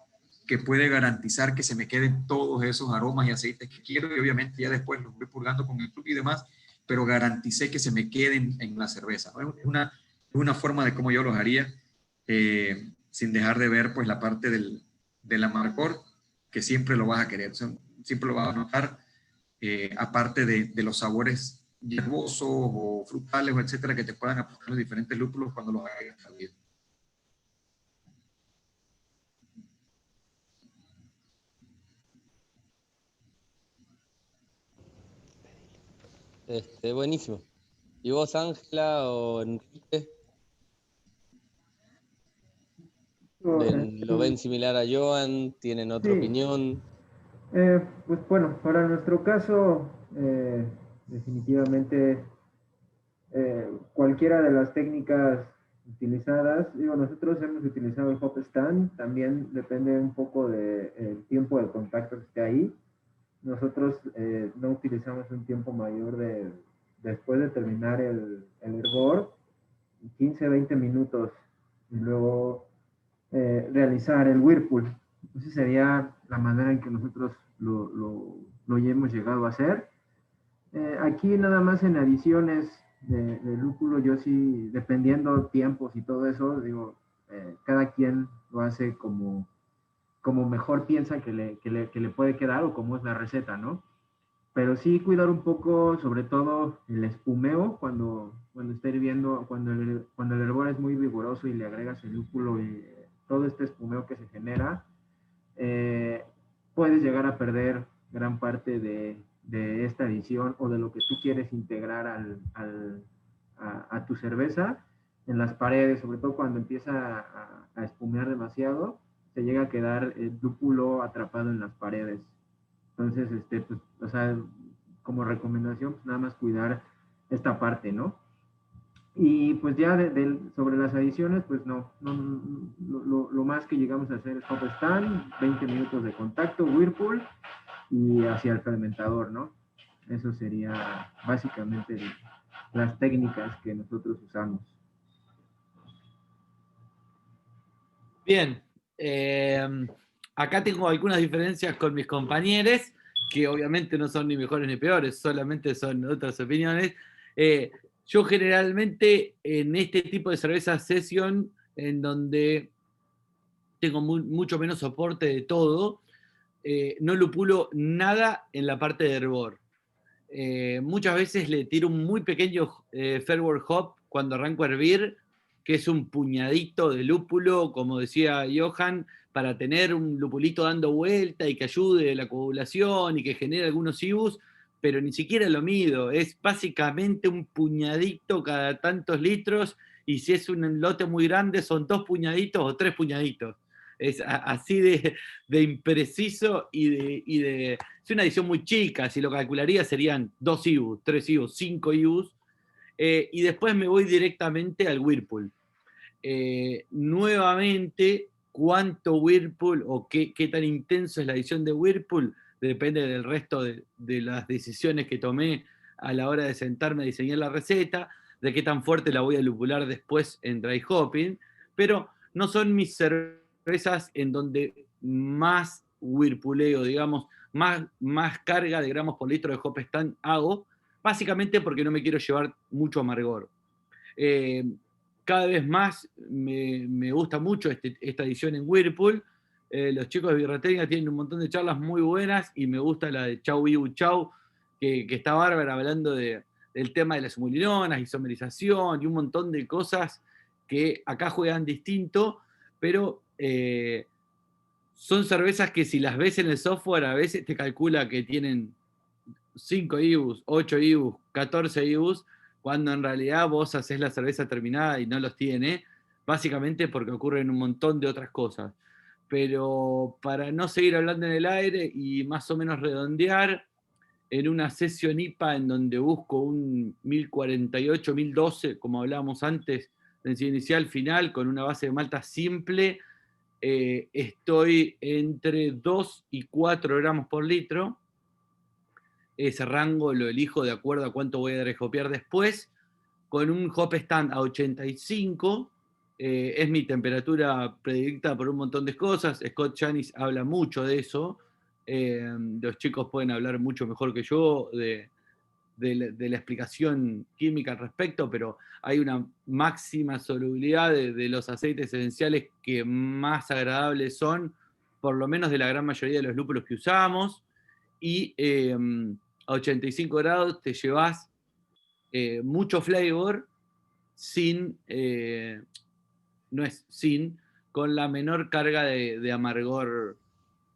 que puede garantizar que se me queden todos esos aromas y aceites que quiero, y obviamente ya después los voy purgando con el club y demás, pero garanticé que se me queden en la cerveza, ¿no? Es una forma de cómo yo los haría, sin dejar de ver pues la parte del amargor, que siempre lo vas a querer, siempre lo vas a notar, aparte de los sabores hierbosos o frutales o etcétera que te puedan aportar los diferentes lúpulos cuando los agregas a la vida. Buenísimo. ¿Y vos, Ángela o Enrique? ¿Lo ven similar a Joan? ¿Tienen otra opinión? Pues bueno, para nuestro caso, definitivamente cualquiera de las técnicas utilizadas, nosotros hemos utilizado el hop stand, también depende un poco del tiempo de contacto que esté ahí. Nosotros no utilizamos un tiempo mayor después de terminar el hervor, 15-20 minutos, y luego realizar el Whirlpool. Esa sería la manera en que nosotros lo hemos llegado a hacer. Aquí nada más en adiciones de lúpulo, yo sí, dependiendo tiempos y todo eso, digo, cada quien lo hace como mejor piensa que le puede quedar o como es la receta, ¿no? Pero sí cuidar un poco, sobre todo el espumeo, cuando esté hirviendo, cuando el hervor es muy vigoroso y le agregas el lúpulo y todo este espumeo que se genera, puedes llegar a perder gran parte de esta adición o de lo que tú quieres integrar a tu cerveza en las paredes, sobre todo cuando empieza a espumear demasiado, se llega a quedar el lúpulo atrapado en las paredes. Entonces, pues, o sea, como recomendación, pues nada más cuidar esta parte, ¿no? Y pues ya sobre las adiciones, pues no lo más que llegamos a hacer es hop stand, 20 minutos de contacto, Whirlpool y hacia el fermentador, ¿no? Eso sería básicamente las técnicas que nosotros usamos. Bien, acá tengo algunas diferencias con mis compañeros, que obviamente no son ni mejores ni peores, solamente son otras opiniones. Yo generalmente en este tipo de cerveza session, en donde tengo mucho menos soporte de todo, no lupulo nada en la parte de hervor. Muchas veces le tiro un muy pequeño fervor hop cuando arranco a hervir, que es un puñadito de lúpulo, como decía Johan, para tener un lupulito dando vuelta y que ayude la coagulación y que genere algunos IBUs, pero ni siquiera lo mido, es básicamente un puñadito cada tantos litros, y si es un lote muy grande son 2 puñaditos o 3 puñaditos. Es así de impreciso y de... Es una edición muy chica, si lo calcularía serían 2 IBUs, 3 IBUs, 5 IBUs, y después me voy directamente al Whirlpool. Nuevamente, cuánto Whirlpool o qué tan intenso es la edición de Whirlpool depende del resto de las decisiones que tomé a la hora de sentarme a diseñar la receta, de qué tan fuerte la voy a lupular después en dry hopping, pero no son mis cervezas en donde más whirlpooleo, digamos, más carga de gramos por litro de hop stand hago, básicamente porque no me quiero llevar mucho amargor. Cada vez más me gusta mucho esta edición en Whirlpool. Los chicos de Birrateria tienen un montón de charlas muy buenas y me gusta la de Chau Ibu Chau, que está bárbara, hablando de el tema de las homolinonas, isomerización y un montón de cosas que acá juegan distinto, pero son cervezas que si las ves en el software a veces te calcula que tienen 5 IBUs, 8 IBUs, 14 IBUs, cuando en realidad vos hacés la cerveza terminada y no los tiene, básicamente porque ocurren un montón de otras cosas. Pero para no seguir hablando en el aire y más o menos redondear, en una sesión IPA en donde busco un 1048, 1012, como hablábamos antes, densidad inicial final, con una base de malta simple, estoy entre 2 y 4 gramos por litro. Ese rango lo elijo de acuerdo a cuánto voy a deshopear después, con un hop stand a 85, es mi temperatura predicta por un montón de cosas. Scott Janis habla mucho de eso, los chicos pueden hablar mucho mejor que yo de la explicación química al respecto, pero hay una máxima solubilidad de los aceites esenciales que más agradables son, por lo menos de la gran mayoría de los lúpulos que usamos, y a 85 grados te llevas mucho flavor sin, no es sin, con la menor carga de amargor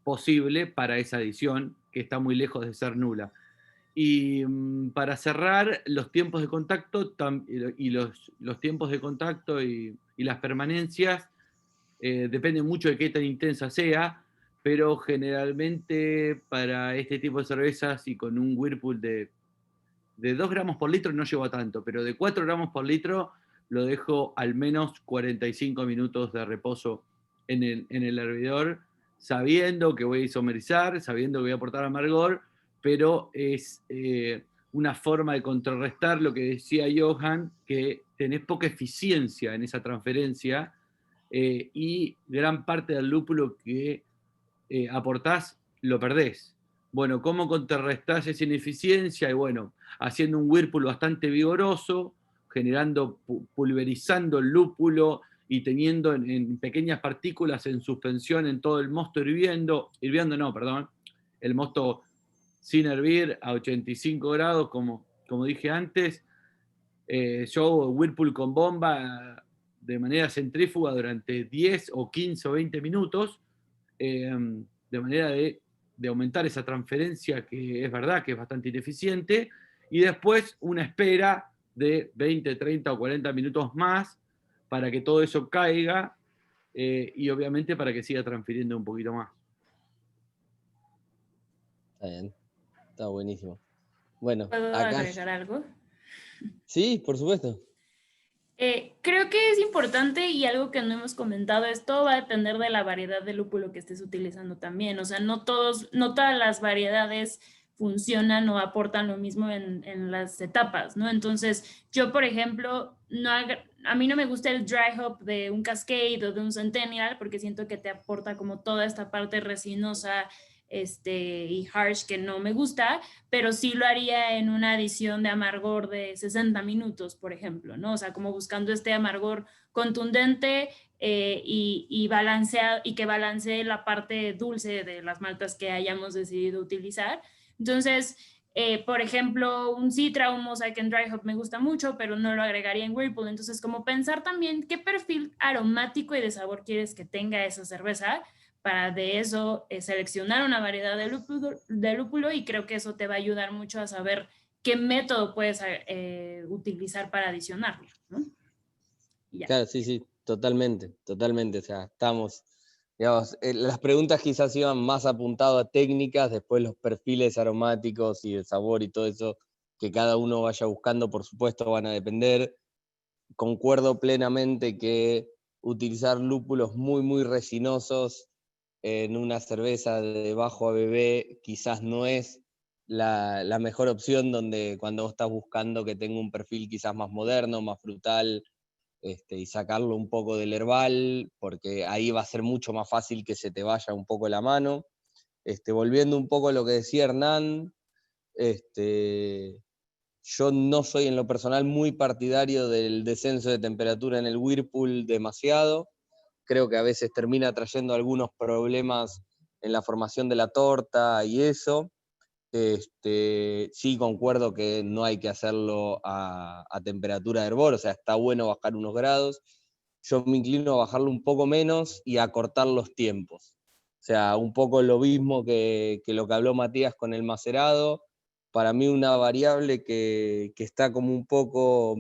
posible para esa adición, que está muy lejos de ser nula. Y para cerrar, los tiempos de contacto y los tiempos de contacto y las permanencias dependen mucho de qué tan intensa sea, pero generalmente para este tipo de cervezas y con un Whirlpool de 2 gramos por litro no llevo a tanto, pero de 4 gramos por litro lo dejo al menos 45 minutos de reposo en el hervidor, sabiendo que voy a isomerizar, sabiendo que voy a aportar amargor, pero es una forma de contrarrestar lo que decía Johan, que tenés poca eficiencia en esa transferencia y gran parte del lúpulo que aportás lo perdés. Bueno, ¿cómo contrarrestás esa ineficiencia? Y bueno, haciendo un Whirlpool bastante vigoroso, pulverizando el lúpulo y teniendo en pequeñas partículas en suspensión en todo el mosto hirviendo no, perdón, el mosto sin hervir a 85 grados, como dije antes. Yo Whirlpool con bomba de manera centrífuga durante 10 o 15 o 20 minutos, de manera de aumentar esa transferencia que es verdad que es bastante ineficiente, y después una espera de 20, 30 o 40 minutos más para que todo eso caiga y obviamente para que siga transfiriendo un poquito más. Está bien, está buenísimo. Bueno, ¿Puedo acá... agregar algo? Sí, por supuesto. Creo que es importante y algo que no hemos comentado es todo va a depender de la variedad de lúpulo que estés utilizando también. O sea, no todas las variedades funcionan o aportan lo mismo en las etapas, ¿no? Entonces, yo, por ejemplo, a mí no me gusta el dry hop de un Cascade o de un Centennial porque siento que te aporta como toda esta parte resinosa y harsh que no me gusta, pero sí lo haría en una adición de amargor de 60 minutos, por ejemplo, ¿no? O sea, como buscando este amargor contundente y balanceado, y que balancee la parte dulce de las maltas que hayamos decidido utilizar. Entonces, por ejemplo, un Citra, un Mosaic and Dry Hop me gusta mucho, pero no lo agregaría en Whirlpool. Entonces, como pensar también qué perfil aromático y de sabor quieres que tenga esa cerveza, para de eso seleccionar una variedad de lúpulo, y creo que eso te va a ayudar mucho a saber qué método puedes utilizar para adicionarlo, ¿no? Claro, sí, totalmente. O sea, estamos, digamos, las preguntas quizás iban más apuntado a técnicas, después los perfiles aromáticos y de sabor y todo eso que cada uno vaya buscando, por supuesto, van a depender. Concuerdo plenamente que utilizar lúpulos muy, muy resinosos en una cerveza de bajo ABV quizás no es la mejor opción, donde cuando vos estás buscando que tenga un perfil quizás más moderno, más frutal, y sacarlo un poco del herbal, porque ahí va a ser mucho más fácil que se te vaya un poco la mano. Volviendo un poco a lo que decía Hernán, yo no soy en lo personal muy partidario del descenso de temperatura en el Whirlpool demasiado. Creo que a veces termina trayendo algunos problemas en la formación de la torta y eso. Sí concuerdo que no hay que hacerlo a temperatura de hervor, o sea, está bueno bajar unos grados. Yo me inclino a bajarlo un poco menos y a cortar los tiempos. O sea, un poco lo mismo que lo que habló Matías con el macerado. Para mí una variable que está como un poco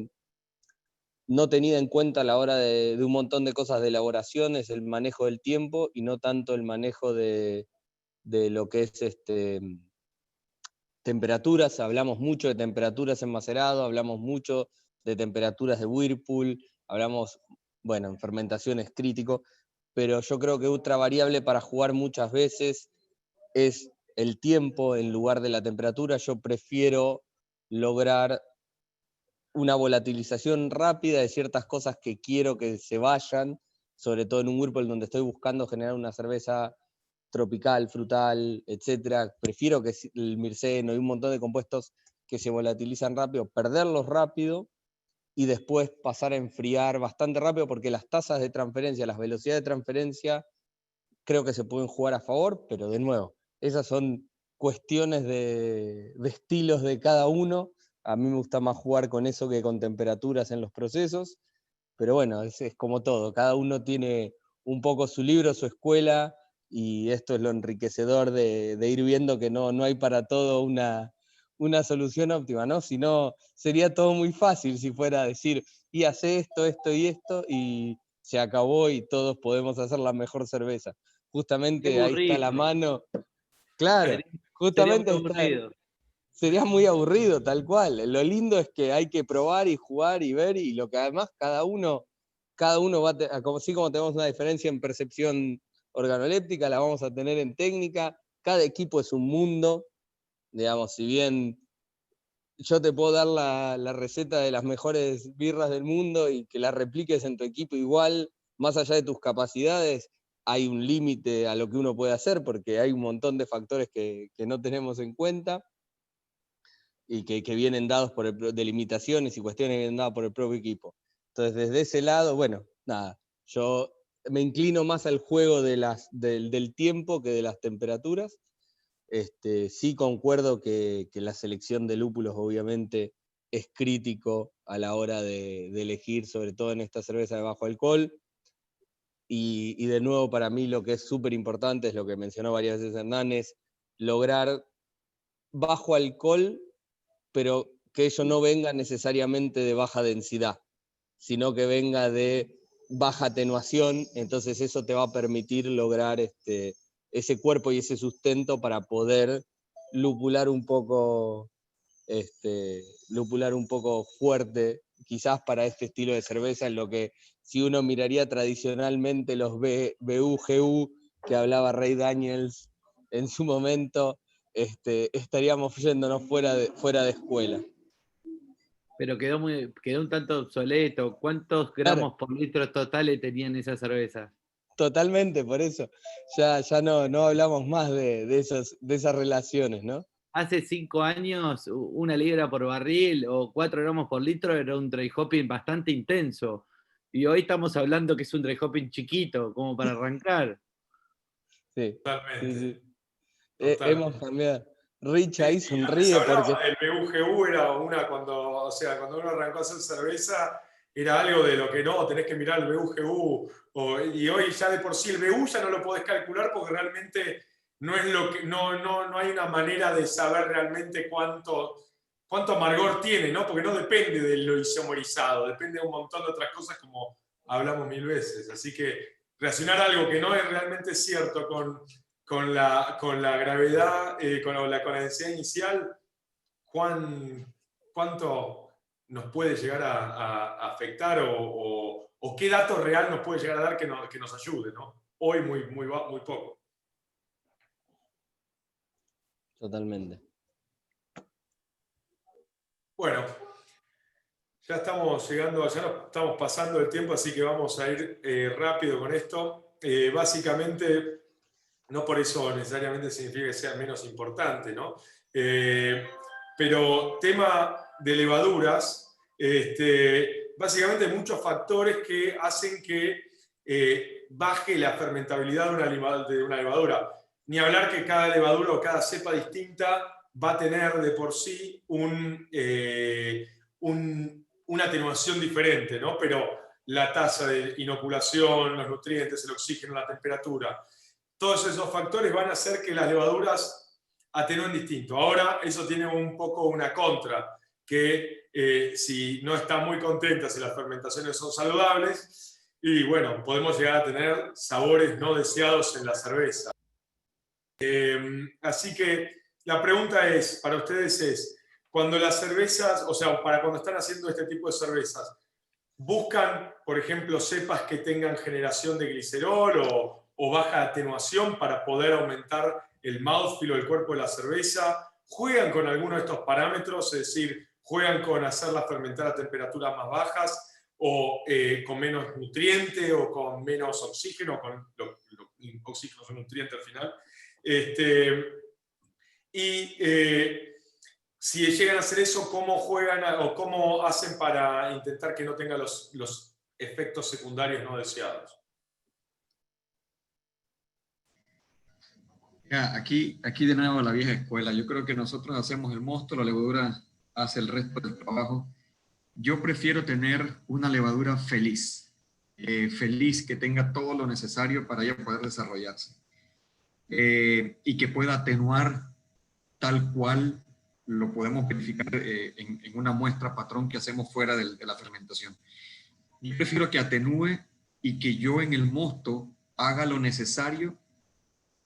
no tenida en cuenta a la hora de un montón de cosas de elaboración es el manejo del tiempo y no tanto el manejo de lo que es temperaturas. Hablamos mucho de temperaturas en macerado, hablamos mucho de temperaturas de Whirlpool, hablamos, bueno, en fermentación es crítico, pero yo creo que otra variable para jugar muchas veces es el tiempo en lugar de la temperatura. Yo prefiero lograr una volatilización rápida de ciertas cosas que quiero que se vayan, sobre todo en un Whirlpool donde estoy buscando generar una cerveza tropical, frutal, etc. Prefiero que el mirceno y un montón de compuestos que se volatilizan rápido, perderlos rápido y después pasar a enfriar bastante rápido, porque las tasas de transferencia, las velocidades de transferencia, creo que se pueden jugar a favor, pero de nuevo, esas son cuestiones de estilos de cada uno. A mí me gusta más jugar con eso que con temperaturas en los procesos, pero bueno, es como todo, cada uno tiene un poco su libro, su escuela, y esto es lo enriquecedor de ir viendo que no hay para todo una solución óptima, ¿no? Si no, sería todo muy fácil si fuera a decir, y hace esto, esto y esto, y se acabó y todos podemos hacer la mejor cerveza. Justamente ahí está la mano. Claro, justamente sería muy aburrido. Sería muy aburrido, tal cual. Lo lindo es que hay que probar y jugar y ver, y lo que además cada uno va así como tenemos una diferencia en percepción organoléptica, la vamos a tener en técnica. Cada equipo es un mundo, digamos, si bien yo te puedo dar la receta de las mejores birras del mundo y que la repliques en tu equipo igual, más allá de tus capacidades, hay un límite a lo que uno puede hacer, porque hay un montón de factores que no tenemos en cuenta y que vienen dados de limitaciones y cuestiones que vienen dadas por el propio equipo. Entonces, desde ese lado, bueno, nada, yo me inclino más al juego del tiempo que de las temperaturas. Sí concuerdo que la selección de lúpulos obviamente es crítico a la hora de elegir, sobre todo en esta cerveza de bajo alcohol. Y de nuevo, para mí lo que es súper importante es lo que mencionó varias veces Hernán, es lograr bajo alcohol, pero que ello no venga necesariamente de baja densidad, sino que venga de baja atenuación. Entonces eso te va a permitir lograr ese cuerpo y ese sustento para poder lupular un poco fuerte, quizás para este estilo de cerveza, en lo que si uno miraría tradicionalmente los BUGU que hablaba Ray Daniels en su momento, estaríamos yéndonos fuera de escuela. Pero quedó un tanto obsoleto. ¿Cuántos gramos por litro totales tenían esa cerveza? Totalmente, por eso. Ya no hablamos más de esas relaciones, ¿no? Hace 5 años, 1 libra por barril o 4 gramos por litro era un dry hopping bastante intenso. Y hoy estamos hablando que es un dry hopping chiquito, como para arrancar. Sí. Totalmente. Sí. Hemos cambiado. Rich ahí sonríe porque... El BUGU era cuando uno arrancó a hacer cerveza, era algo de lo que no, tenés que mirar el BUGU, y hoy ya de por sí el BU ya no lo podés calcular porque realmente no hay una manera de saber realmente cuánto amargor tiene, ¿no? Porque no depende de lo isomerizado, depende de un montón de otras cosas como hablamos 1000 veces. Así que relacionar algo que no es realmente cierto con la gravedad, con la densidad inicial, ¿cuánto nos puede llegar a afectar o qué dato real nos puede llegar a dar que nos ayude, ¿no? Hoy muy poco. Totalmente. Bueno, ya estamos llegando, ya nos estamos pasando el tiempo, así que vamos a ir rápido con esto. Básicamente, no por eso necesariamente significa que sea menos importante, ¿no? Pero tema de levaduras, básicamente hay muchos factores que hacen que baje la fermentabilidad de una levadura. Ni hablar que cada levadura o cada cepa distinta va a tener de por sí una atenuación diferente, ¿no? Pero la tasa de inoculación, los nutrientes, el oxígeno, la temperatura, todos esos factores van a hacer que las levaduras atenúen distinto. Ahora, eso tiene un poco una contra, que si no están muy contentas y las fermentaciones son saludables, y bueno, podemos llegar a tener sabores no deseados en la cerveza. Así que la pregunta es, para ustedes es, cuando las cervezas, o sea, para cuando están haciendo este tipo de cervezas, ¿buscan, por ejemplo, cepas que tengan generación de glicerol o baja atenuación para poder aumentar el mouthfeel o el cuerpo de la cerveza? ¿Juegan con alguno de estos parámetros? Es decir, ¿juegan con hacerla fermentar a temperaturas más bajas o con menos nutriente o con menos oxígeno? Oxígeno es un nutriente al final. Si llegan a hacer eso, ¿cómo juegan o cómo hacen para intentar que no tenga los efectos secundarios no deseados? Aquí de nuevo la vieja escuela. Yo creo que nosotros hacemos el mosto, la levadura hace el resto del trabajo. Yo prefiero tener una levadura feliz, feliz, que tenga todo lo necesario para ella poder desarrollarse y que pueda atenuar tal cual lo podemos verificar en una muestra patrón que hacemos fuera de la fermentación. Yo prefiero que atenúe y que yo en el mosto haga lo necesario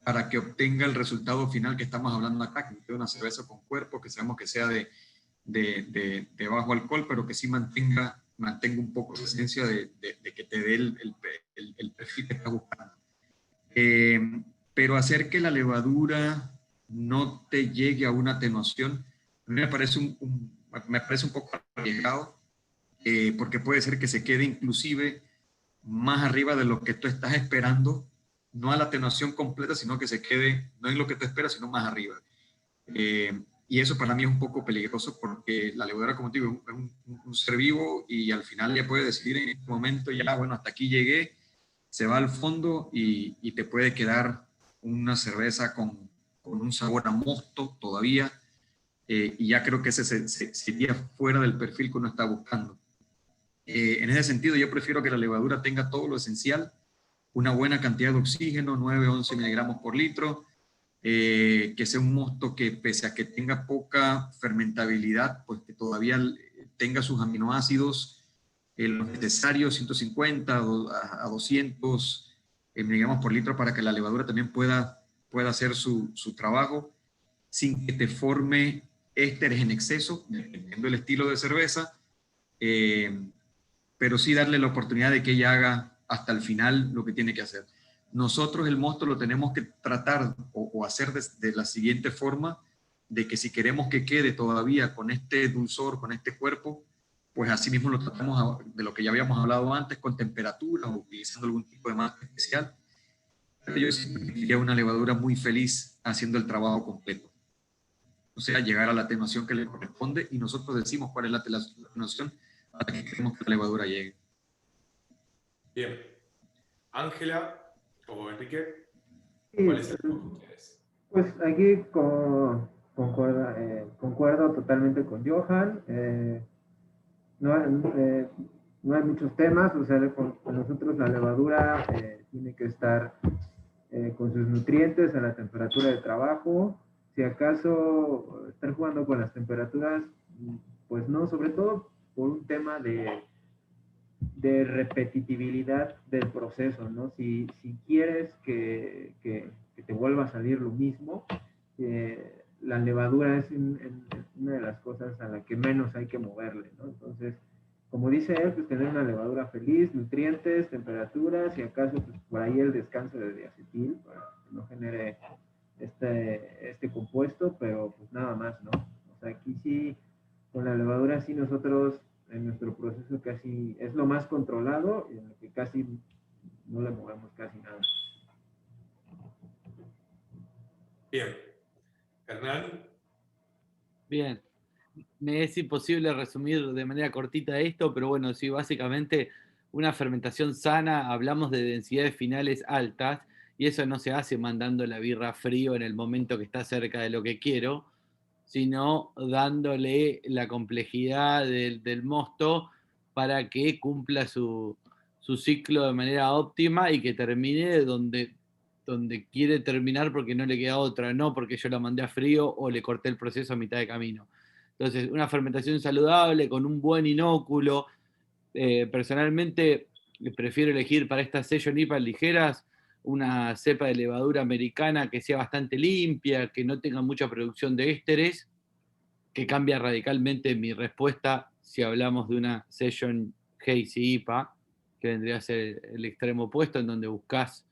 para que obtenga el resultado final que estamos hablando acá, que es una cerveza con cuerpo, que sabemos que sea de bajo alcohol, pero que sí mantenga un poco de esencia de que te dé el perfil que estás buscando. Pero hacer que la levadura no te llegue a una atenuación, a mí me parece un poco arriesgado, porque puede ser que se quede inclusive más arriba de lo que tú estás esperando, no a la atenuación completa, sino que se quede, no en lo que tú esperas, sino más arriba. Y eso para mí es un poco peligroso, porque la levadura, como te digo, es un ser vivo y al final ya puede decidir en este momento, ya, bueno, hasta aquí llegué, se va al fondo y te puede quedar una cerveza con un sabor a mosto todavía, y ya creo que ese sería fuera del perfil que uno está buscando. En ese sentido, yo prefiero que la levadura tenga todo lo esencial, una buena cantidad de oxígeno, 9-11 miligramos por litro, que sea un mosto que pese a que tenga poca fermentabilidad, pues que todavía tenga sus aminoácidos los necesarios, 150 a 200 miligramos por litro, para que la levadura también pueda hacer su trabajo sin que te forme ésteres en exceso, dependiendo del estilo de cerveza, pero sí darle la oportunidad de que ella haga hasta el final lo que tiene que hacer. Nosotros el mosto lo tenemos que tratar o hacer de la siguiente forma, de que si queremos que quede todavía con este dulzor, con este cuerpo, pues así mismo lo tratamos de lo que ya habíamos hablado antes, con temperatura o utilizando algún tipo de masa especial. Pero yo siempre quería una levadura muy feliz haciendo el trabajo completo. O sea, llegar a la atenuación que le corresponde, y nosotros decimos cuál es la atenuación hasta que queremos que la levadura llegue. Bien. Ángela o Enrique, Sí, ¿cuál es el enfoque de ustedes? pues aquí concuerdo totalmente con Johan. No hay muchos temas, o sea, con nosotros la levadura tiene que estar con sus nutrientes a la temperatura de trabajo. Si acaso estar jugando con las temperaturas, pues no, sobre todo por un tema de repetitividad del proceso, ¿no? Si quieres que te vuelva a salir lo mismo, la levadura es una de las cosas a la que menos hay que moverle, ¿no? Entonces, como dice él, pues tener una levadura feliz, nutrientes, temperaturas, y acaso pues, por ahí el descanso de diacetil para que no genere este compuesto, pero pues nada más, ¿no? O sea, aquí sí, con la levadura sí nosotros en nuestro proceso casi es lo más controlado y en el que casi no le movemos casi nada. Bien. Hernán. Bien. Me es imposible resumir de manera cortita esto, pero bueno, sí, básicamente una fermentación sana, hablamos de densidades finales altas, y eso no se hace mandando la birra frío en el momento que está cerca de lo que quiero, sino dándole la complejidad del mosto para que cumpla su ciclo de manera óptima y que termine donde quiere terminar porque no le queda otra, no porque yo la mandé a frío o le corté el proceso a mitad de camino. Entonces, una fermentación saludable con un buen inóculo. Personalmente, prefiero elegir para estas session IPA ligeras una cepa de levadura americana que sea bastante limpia, que no tenga mucha producción de ésteres, que cambia radicalmente mi respuesta si hablamos de una session hazy IPA, que vendría a ser el extremo opuesto, en donde buscas,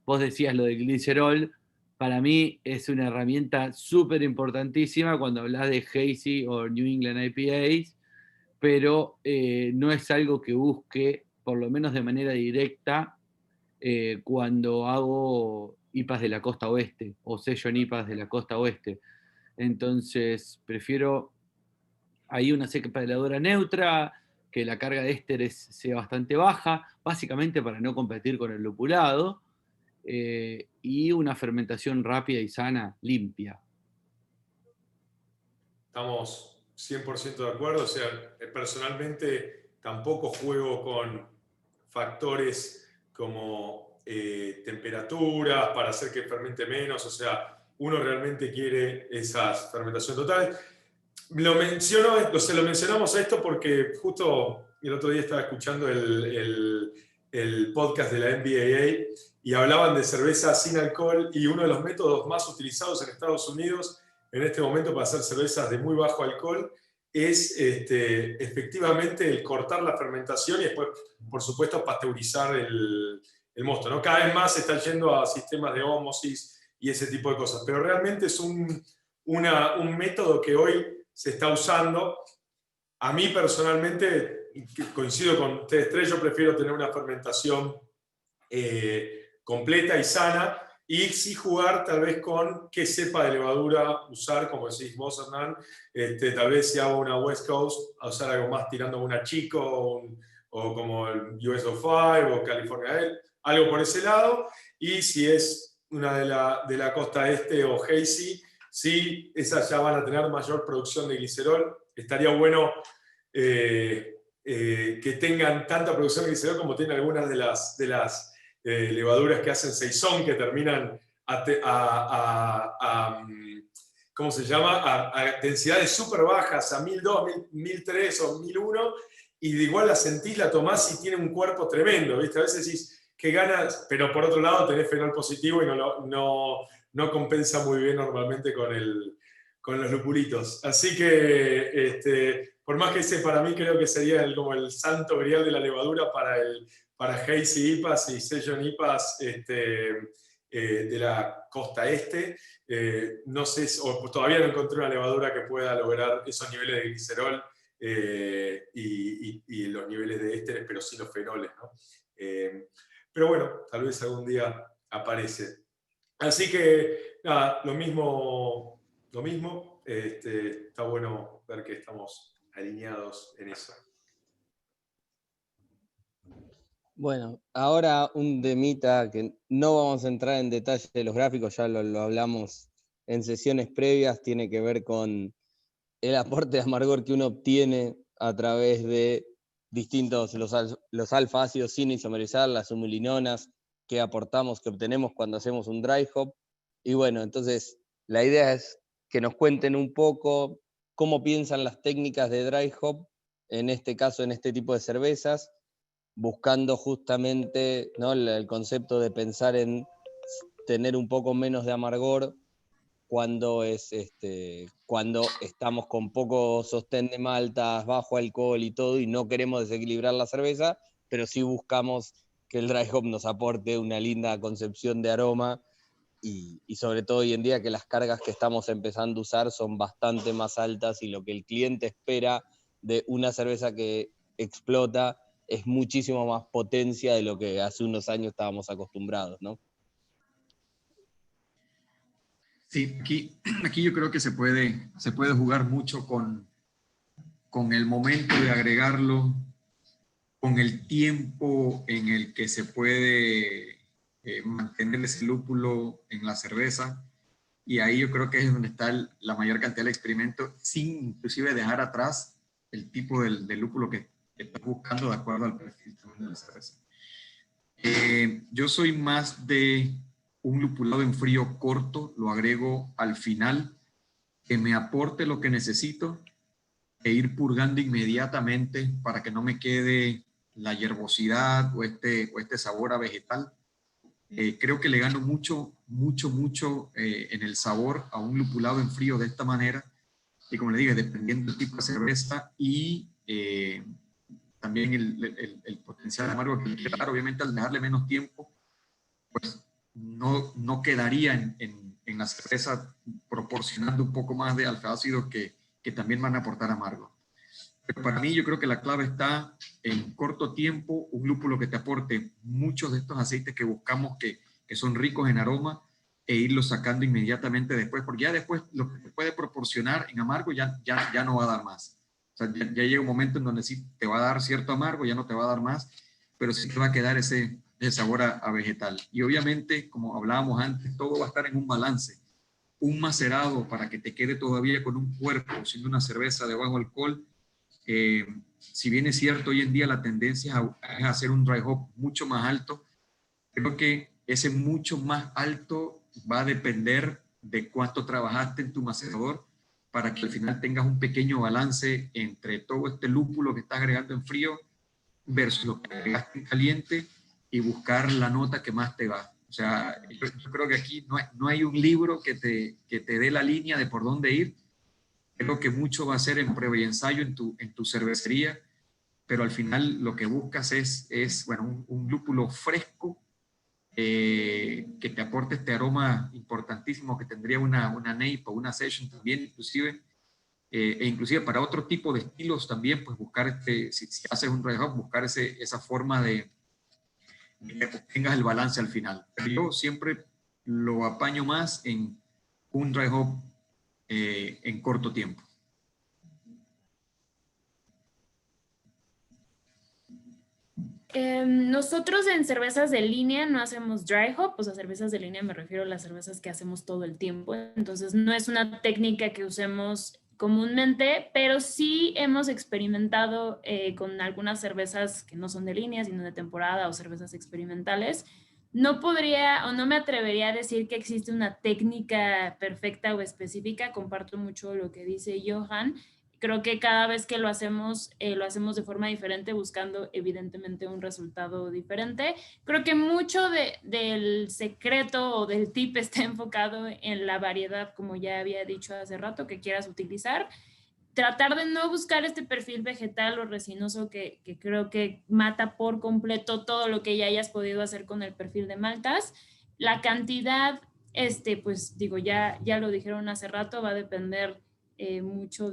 vos decías lo del glicerol, para mí es una herramienta súper importantísima cuando hablas de hazy o New England IPAs, pero no es algo que busque, por lo menos de manera directa, cuando hago IPAs de la costa oeste o session IPAs de la costa oeste. Entonces, prefiero ahí una cepa de levadura neutra, que la carga de ésteres sea bastante baja, básicamente para no competir con el lupulado, y una fermentación rápida y sana, limpia. Estamos 100% de acuerdo. O sea, personalmente tampoco juego con factores como temperaturas para hacer que fermente menos. O sea, uno realmente quiere esas fermentaciones totales. Lo mencionamos a esto porque justo el otro día estaba escuchando el podcast de la NBAA y hablaban de cerveza sin alcohol, y uno de los métodos más utilizados en Estados Unidos en este momento para hacer cervezas de muy bajo alcohol es efectivamente el cortar la fermentación y después, por supuesto, pasteurizar el mosto, ¿no? Cada vez más se está yendo a sistemas de ósmosis y ese tipo de cosas, pero realmente es un método que hoy se está usando. A mí personalmente, coincido con ustedes tres, yo prefiero tener una fermentación completa y sana, y sí jugar tal vez con qué cepa de levadura usar, como decís vos, Hernán. Tal vez si hago una West Coast, a usar algo más tirando a una Chico o como el US-05 o California Ale, algo por ese lado. Y si es una de la costa este o Hazy, sí, esas ya van a tener mayor producción de glicerol. Estaría bueno que tengan tanta producción de glicerol como tienen algunas de las levaduras que hacen saison, que terminan ¿cómo se llama? A densidades súper bajas, a 1002, 1003 o 1001, y de igual la sentís, la tomás y tiene un cuerpo tremendo, ¿viste? A veces decís, qué ganas, pero por otro lado tenés fenol positivo y no compensa muy bien normalmente con los lupulitos. Así que, por más que ese para mí creo que sería como el santo grial de la levadura para Hazy IPAs y Session IPAs de la costa este. No sé, o todavía no encontré una levadura que pueda lograr esos niveles de glicerol y los niveles de ésteres, pero sí los fenoles, ¿no? Pero bueno, tal vez algún día aparece. Así que, nada, lo mismo. Está bueno ver que estamos alineados en eso. Bueno, ahora un temita que no vamos a entrar en detalle de los gráficos, ya lo hablamos en sesiones previas, tiene que ver con el aporte de amargor que uno obtiene a través de distintos, los alfa ácidos sin isomerizar, las humulinonas que aportamos, que obtenemos cuando hacemos un dry hop. Y bueno, entonces la idea es que nos cuenten un poco cómo piensan las técnicas de dry hop, en este caso, en este tipo de cervezas, buscando justamente, ¿no?, el concepto de pensar en tener un poco menos de amargor cuando estamos con poco sostén de maltas, bajo alcohol y todo, y no queremos desequilibrar la cerveza, pero sí buscamos que el dry hop nos aporte una linda concepción de aroma, y sobre todo hoy en día que las cargas que estamos empezando a usar son bastante más altas, y lo que el cliente espera de una cerveza que explota es muchísimo más potencia de lo que hace unos años estábamos acostumbrados, ¿no? Sí, aquí yo creo que se puede jugar mucho con el momento de agregarlo, con el tiempo en el que se puede mantener ese lúpulo en la cerveza. y ahí yo creo que es donde está la mayor cantidad de experimento, sin inclusive dejar atrás el tipo de lúpulo que estás buscando de acuerdo al perfil también de la cerveza. Yo soy más de un lupulado en frío corto, lo agrego al final, que me aporte lo que necesito e ir purgando inmediatamente para que no me quede la hierbosidad o este sabor a vegetal. Creo que le gano mucho en el sabor a un lupulado en frío de esta manera. Y como le digo, dependiendo del tipo de cerveza y también el potencial amargo que le dar, obviamente al dejarle menos tiempo, pues no quedaría en la cerveza proporcionando un poco más de alfa-ácidos que también van a aportar amargo. Pero para mí yo creo que la clave está en corto tiempo, un lúpulo que te aporte muchos de estos aceites que buscamos que son ricos en aroma e irlos sacando inmediatamente después, porque ya después lo que te puede proporcionar en amargo ya no va a dar más. O sea, ya llega un momento en donde sí te va a dar cierto amargo, ya no te va a dar más, pero sí te va a quedar ese sabor a vegetal. Y obviamente, como hablábamos antes, todo va a estar en un balance. Un macerado para que te quede todavía con un cuerpo, siendo una cerveza de bajo alcohol. Si bien es cierto, hoy en día la tendencia es a hacer un dry hop mucho más alto, creo que ese mucho más alto va a depender de cuánto trabajaste en tu macerador para que al final tengas un pequeño balance entre todo este lúpulo que estás agregando en frío versus lo que agregaste en caliente y buscar la nota que más te va. O sea, yo creo que aquí no hay un libro que te dé la línea de por dónde ir. Creo que mucho va a ser en prueba y ensayo en tu cervecería, pero al final lo que buscas es bueno, un lúpulo fresco que te aporte este aroma importantísimo que tendría una nape o una session también inclusive, e inclusive para otro tipo de estilos también, pues buscar, si haces un dry hop, buscar esa forma de que tengas el balance al final. Pero yo siempre lo apaño más en un dry hop en corto tiempo. Nosotros en cervezas de línea no hacemos dry hop, o sea, cervezas de línea me refiero a las cervezas que hacemos todo el tiempo, entonces no es una técnica que usemos comúnmente, pero sí hemos experimentado con algunas cervezas que no son de línea, sino de temporada o cervezas experimentales. No podría o no me atrevería a decir que existe una técnica perfecta o específica, comparto mucho lo que dice Johan. Creo que cada vez que lo hacemos de forma diferente, buscando evidentemente un resultado diferente. Creo que mucho del secreto o del tip está enfocado en la variedad, como ya había dicho hace rato, que quieras utilizar. Tratar de no buscar este perfil vegetal o resinoso que creo que mata por completo todo lo que ya hayas podido hacer con el perfil de maltas. La cantidad, pues digo, ya lo dijeron hace rato, va a depender mucho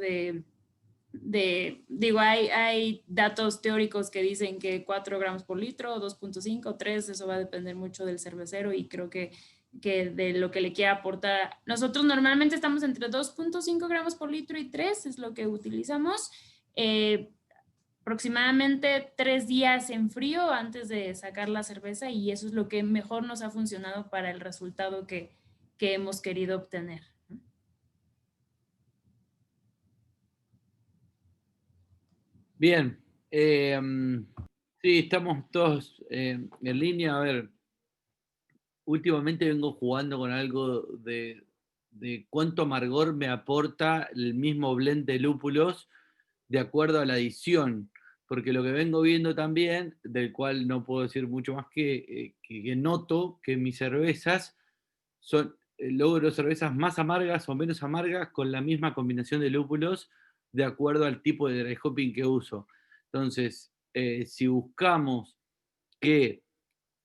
digo, hay datos teóricos que dicen que 4 gramos por litro, 2.5, 3, eso va a depender mucho del cervecero y creo que de lo que le quiera aportar. Nosotros normalmente estamos entre 2.5 gramos por litro y 3, es lo que utilizamos. Aproximadamente 3 días en frío antes de sacar la cerveza y eso es lo que mejor nos ha funcionado para el resultado que hemos querido obtener. Bien, sí, estamos todos en línea. A ver, últimamente vengo jugando con algo de cuánto amargor me aporta el mismo blend de lúpulos de acuerdo a la adición, porque lo que vengo viendo también, del cual no puedo decir mucho más que noto que mis cervezas logro cervezas más amargas o menos amargas con la misma combinación de lúpulos de acuerdo al tipo de dry hopping que uso. Entonces, si buscamos que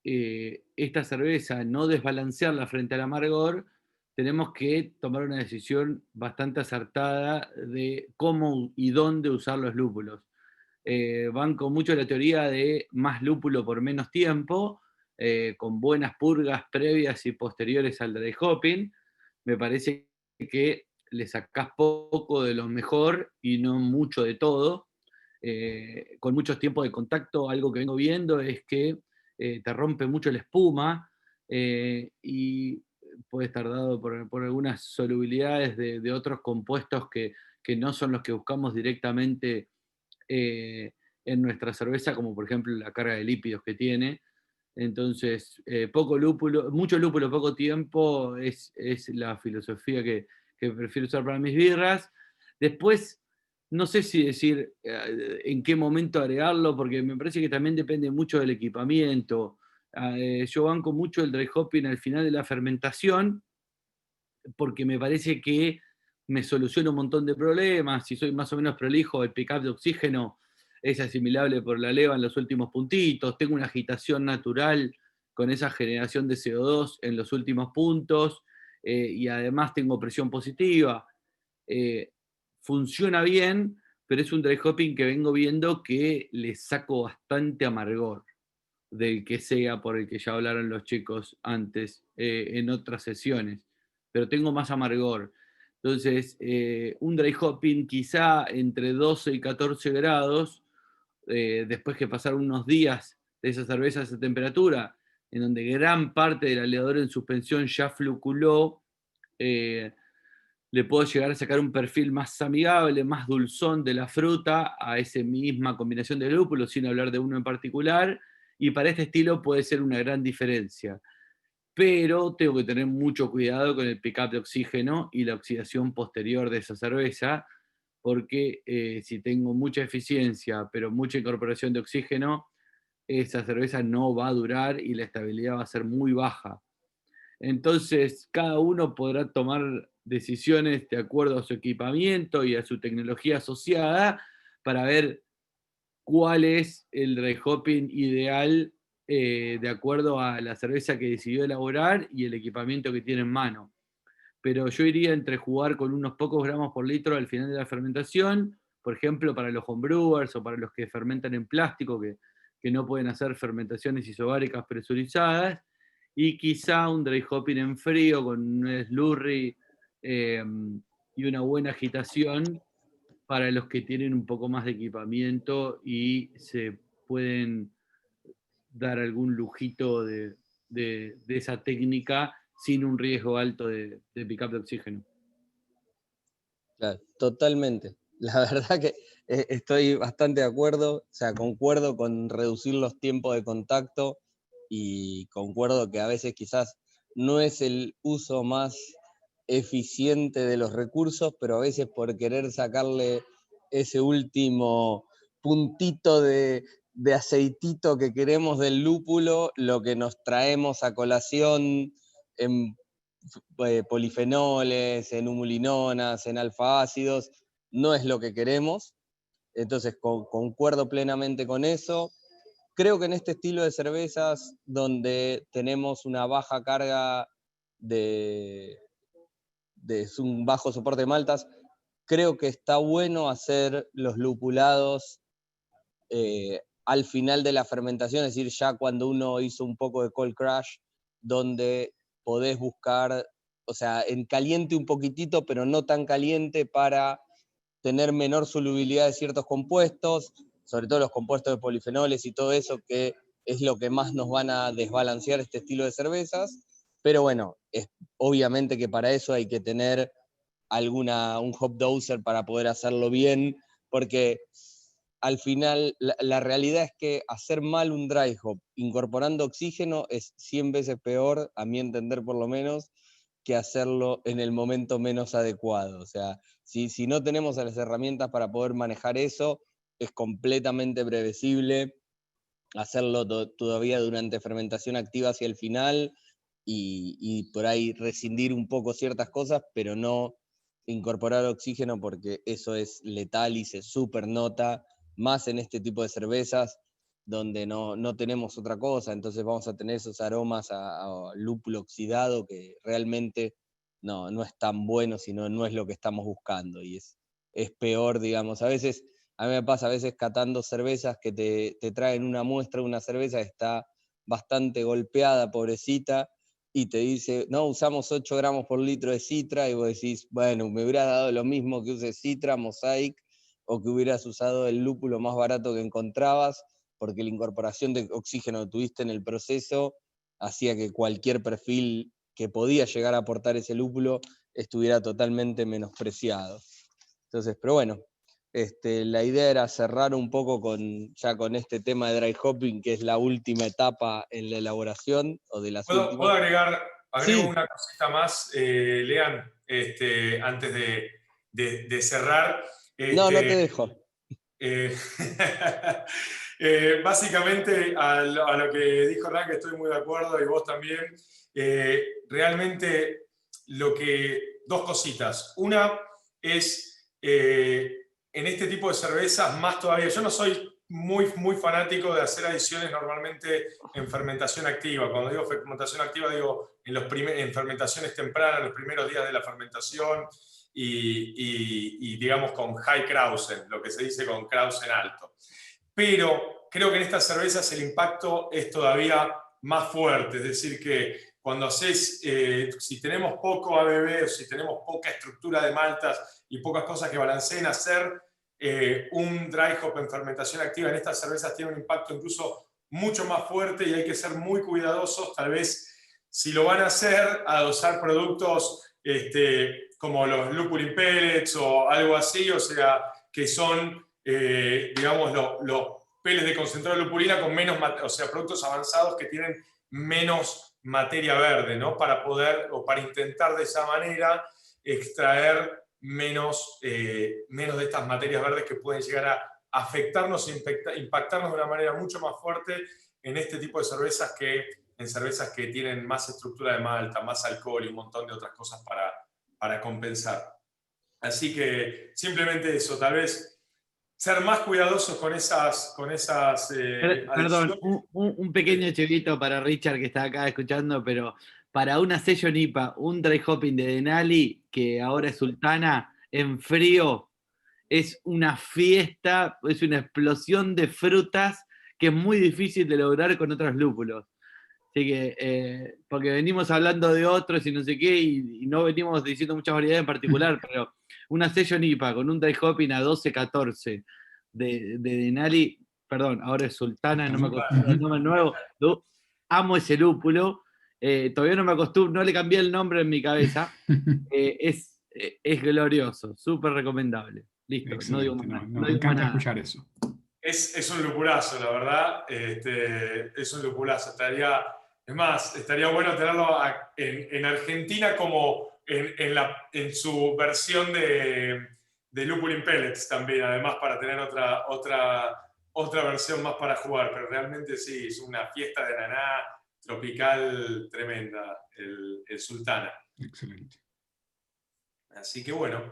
esta cerveza no desbalancearla frente al amargor, tenemos que tomar una decisión bastante acertada de cómo y dónde usar los lúpulos. Banco mucho la teoría de más lúpulo por menos tiempo, con buenas purgas previas y posteriores al dry hopping. Me parece que le sacás poco de lo mejor y no mucho de todo. Con muchos tiempos de contacto, algo que vengo viendo es que te rompe mucho la espuma y puede estar dado por algunas solubilidades de otros compuestos que no son los que buscamos directamente en nuestra cerveza, como por ejemplo la carga de lípidos que tiene. Entonces, poco lúpulo, mucho lúpulo, poco tiempo es la filosofía que prefiero usar para mis birras. Después, no sé si decir en qué momento agregarlo, porque me parece que también depende mucho del equipamiento. Yo banco mucho el dry hopping al final de la fermentación, porque me parece que me soluciona un montón de problemas. Si soy más o menos prolijo, el pick-up de oxígeno es asimilable por la leva en los últimos puntitos, tengo una agitación natural con esa generación de CO2 en los últimos puntos, y además tengo presión positiva. Funciona bien, pero es un dry hopping que vengo viendo que le saco bastante amargor del que sea por el que ya hablaron los chicos antes en otras sesiones, pero tengo más amargor. Entonces, un dry hopping quizá entre 12 y 14 grados, después que pasaron unos días de esa cerveza a esa temperatura, en donde gran parte del aleador en suspensión ya fluculó, le puedo llegar a sacar un perfil más amigable, más dulzón de la fruta a esa misma combinación de lúpulos, sin hablar de uno en particular, y para este estilo puede ser una gran diferencia. Pero tengo que tener mucho cuidado con el pick-up de oxígeno y la oxidación posterior de esa cerveza, porque si tengo mucha eficiencia, pero mucha incorporación de oxígeno, esa cerveza no va a durar y la estabilidad va a ser muy baja. Entonces, cada uno podrá tomar decisiones de acuerdo a su equipamiento y a su tecnología asociada para ver cuál es el dry hopping ideal de acuerdo a la cerveza que decidió elaborar y el equipamiento que tiene en mano. Pero yo iría entre jugar con unos pocos gramos por litro al final de la fermentación, por ejemplo, para los homebrewers o para los que fermentan en plástico, que no pueden hacer fermentaciones isobáricas presurizadas, y quizá un dry hopping en frío con un slurry y una buena agitación para los que tienen un poco más de equipamiento y se pueden dar algún lujito de esa técnica sin un riesgo alto de pick-up de oxígeno. Claro, totalmente. La verdad que estoy bastante de acuerdo, o sea, concuerdo con reducir los tiempos de contacto y concuerdo que a veces quizás no es el uso más eficiente de los recursos, pero a veces por querer sacarle ese último puntito de aceitito que queremos del lúpulo, lo que nos traemos a colación en polifenoles, en humulinonas, en alfa-ácidos, no es lo que queremos. Entonces concuerdo plenamente con eso. Creo que en este estilo de cervezas, donde tenemos una baja carga de un bajo soporte de maltas, creo que está bueno hacer los lupulados al final de la fermentación, es decir, ya cuando uno hizo un poco de cold crash, donde podés buscar, o sea, en caliente un poquitito, pero no tan caliente para tener menor solubilidad de ciertos compuestos, sobre todo los compuestos de polifenoles y todo eso, que es lo que más nos van a desbalancear este estilo de cervezas. Pero bueno, obviamente que para eso hay que tener un hop doser para poder hacerlo bien, porque al final la realidad es que hacer mal un dry hop incorporando oxígeno es 100 veces peor, a mi entender por lo menos, que hacerlo en el momento menos adecuado. O sea, si no tenemos las herramientas para poder manejar eso, es completamente previsible hacerlo todavía durante fermentación activa hacia el final y por ahí rescindir un poco ciertas cosas, pero no incorporar oxígeno porque eso es letal y se supernota, más en este tipo de cervezas donde no tenemos otra cosa, entonces vamos a tener esos aromas a lúpulo oxidado que realmente no es tan bueno, sino no es lo que estamos buscando y es peor, digamos. A veces, a mí me pasa a veces catando cervezas que te traen una muestra, una cerveza que está bastante golpeada, pobrecita, y te dice, no, usamos 8 gramos por litro de Citra, y vos decís, bueno, me hubiera dado lo mismo que use Citra, Mosaic, o que hubieras usado el lúpulo más barato que encontrabas, porque la incorporación de oxígeno que tuviste en el proceso hacía que cualquier perfil que podía llegar a aportar ese lúpulo estuviera totalmente menospreciado. Entonces, pero bueno, la idea era cerrar un poco ya con este tema de dry hopping, que es la última etapa en la elaboración, o de las últimas. ¿Puedo agrego Sí. una cosita más, Lean, antes de cerrar? No te dejo. Básicamente a lo que dijo Hernán, que estoy muy de acuerdo, y vos también, realmente dos cositas. Una es, en este tipo de cervezas, más todavía, yo no soy muy fanático de hacer adiciones normalmente en fermentación activa. Cuando digo fermentación activa, digo en fermentaciones tempranas, en los primeros días de la fermentación, y digamos con high Krausen, lo que se dice con Krausen alto. Pero creo que en estas cervezas el impacto es todavía más fuerte, es decir, que cuando haces, si tenemos poco ABV, o si tenemos poca estructura de maltas y pocas cosas que balanceen, hacer un dry hop en fermentación activa en estas cervezas tiene un impacto incluso mucho más fuerte, y hay que ser muy cuidadosos, tal vez, si lo van a hacer, a dosar productos como los lupulin pellets o algo así, o sea, que son, digamos, los pellets de concentrado de lupulina con menos, o sea, productos avanzados que tienen menos materia verde, ¿no? Para poder, o para intentar de esa manera, extraer menos de estas materias verdes que pueden llegar a afectarnos e impactarnos de una manera mucho más fuerte en este tipo de cervezas que en cervezas que tienen más estructura de malta, más alcohol y un montón de otras cosas para compensar. Así que simplemente eso, tal vez ser más cuidadosos con esas Perdón, adiciones. un pequeño chivito para Richard, que está acá escuchando, pero para una session IPA, un dry hopping de Denali, que ahora es Sultana, en frío, es una fiesta, es una explosión de frutas que es muy difícil de lograr con otros lúpulos. Así que, porque venimos hablando de otros y no sé qué, y no venimos diciendo muchas variedades en particular, pero una session IPA con un dry hopping a 12-14 de Denali, perdón, ahora es Sultana, no me acostumbro al nombre nuevo, amo ese lúpulo, todavía no me acostumbro, no le cambié el nombre en mi cabeza, es glorioso, súper recomendable. Listo, Excelente, no digo más nada. me encanta escuchar eso. Es un lupulazo, la verdad, es un lupulazo. Es más, estaría bueno tenerlo en Argentina como en su versión de Lupulin Pellets también, además, para tener otra versión más para jugar, pero realmente sí, es una fiesta de naná tropical tremenda, el Sultana. Excelente. Así que bueno,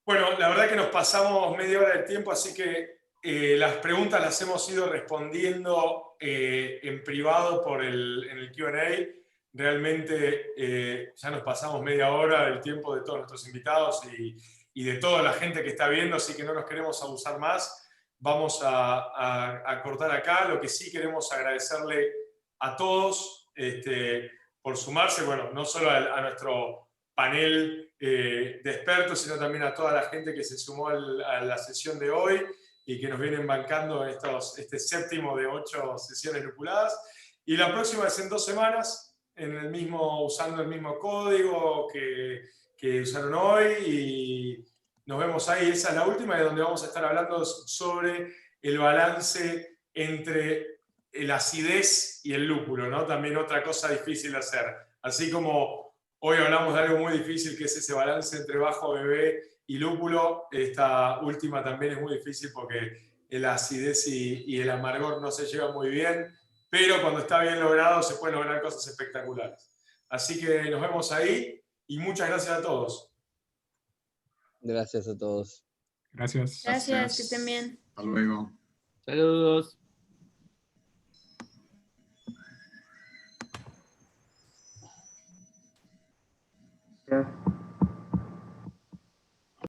la verdad que nos pasamos media hora del tiempo, así que las preguntas las hemos ido respondiendo en privado en el Q&A. Realmente ya nos pasamos media hora del tiempo de todos nuestros invitados y de toda la gente que está viendo, así que no nos queremos abusar más. Vamos a cortar acá. Lo que sí queremos agradecerle a todos por sumarse, bueno, no solo a nuestro panel de expertos, sino también a toda la gente que se sumó a la sesión de hoy y que nos vienen bancando este séptimo de 8 sesiones lupuladas. Y la próxima es en 2 semanas, usando el mismo código que usaron hoy, y nos vemos ahí. Esa es la última, de donde vamos a estar hablando sobre el balance entre la acidez y el lúpulo, ¿no? También otra cosa difícil de hacer. Así como hoy hablamos de algo muy difícil, que es ese balance entre bajo ABV y lúpulo, esta última también es muy difícil porque la acidez y el amargor no se llevan muy bien, pero cuando está bien logrado se pueden lograr cosas espectaculares. Así que nos vemos ahí y muchas gracias a todos. Gracias a todos. Gracias. Gracias, que estén bien. Hasta luego. Saludos. Gracias.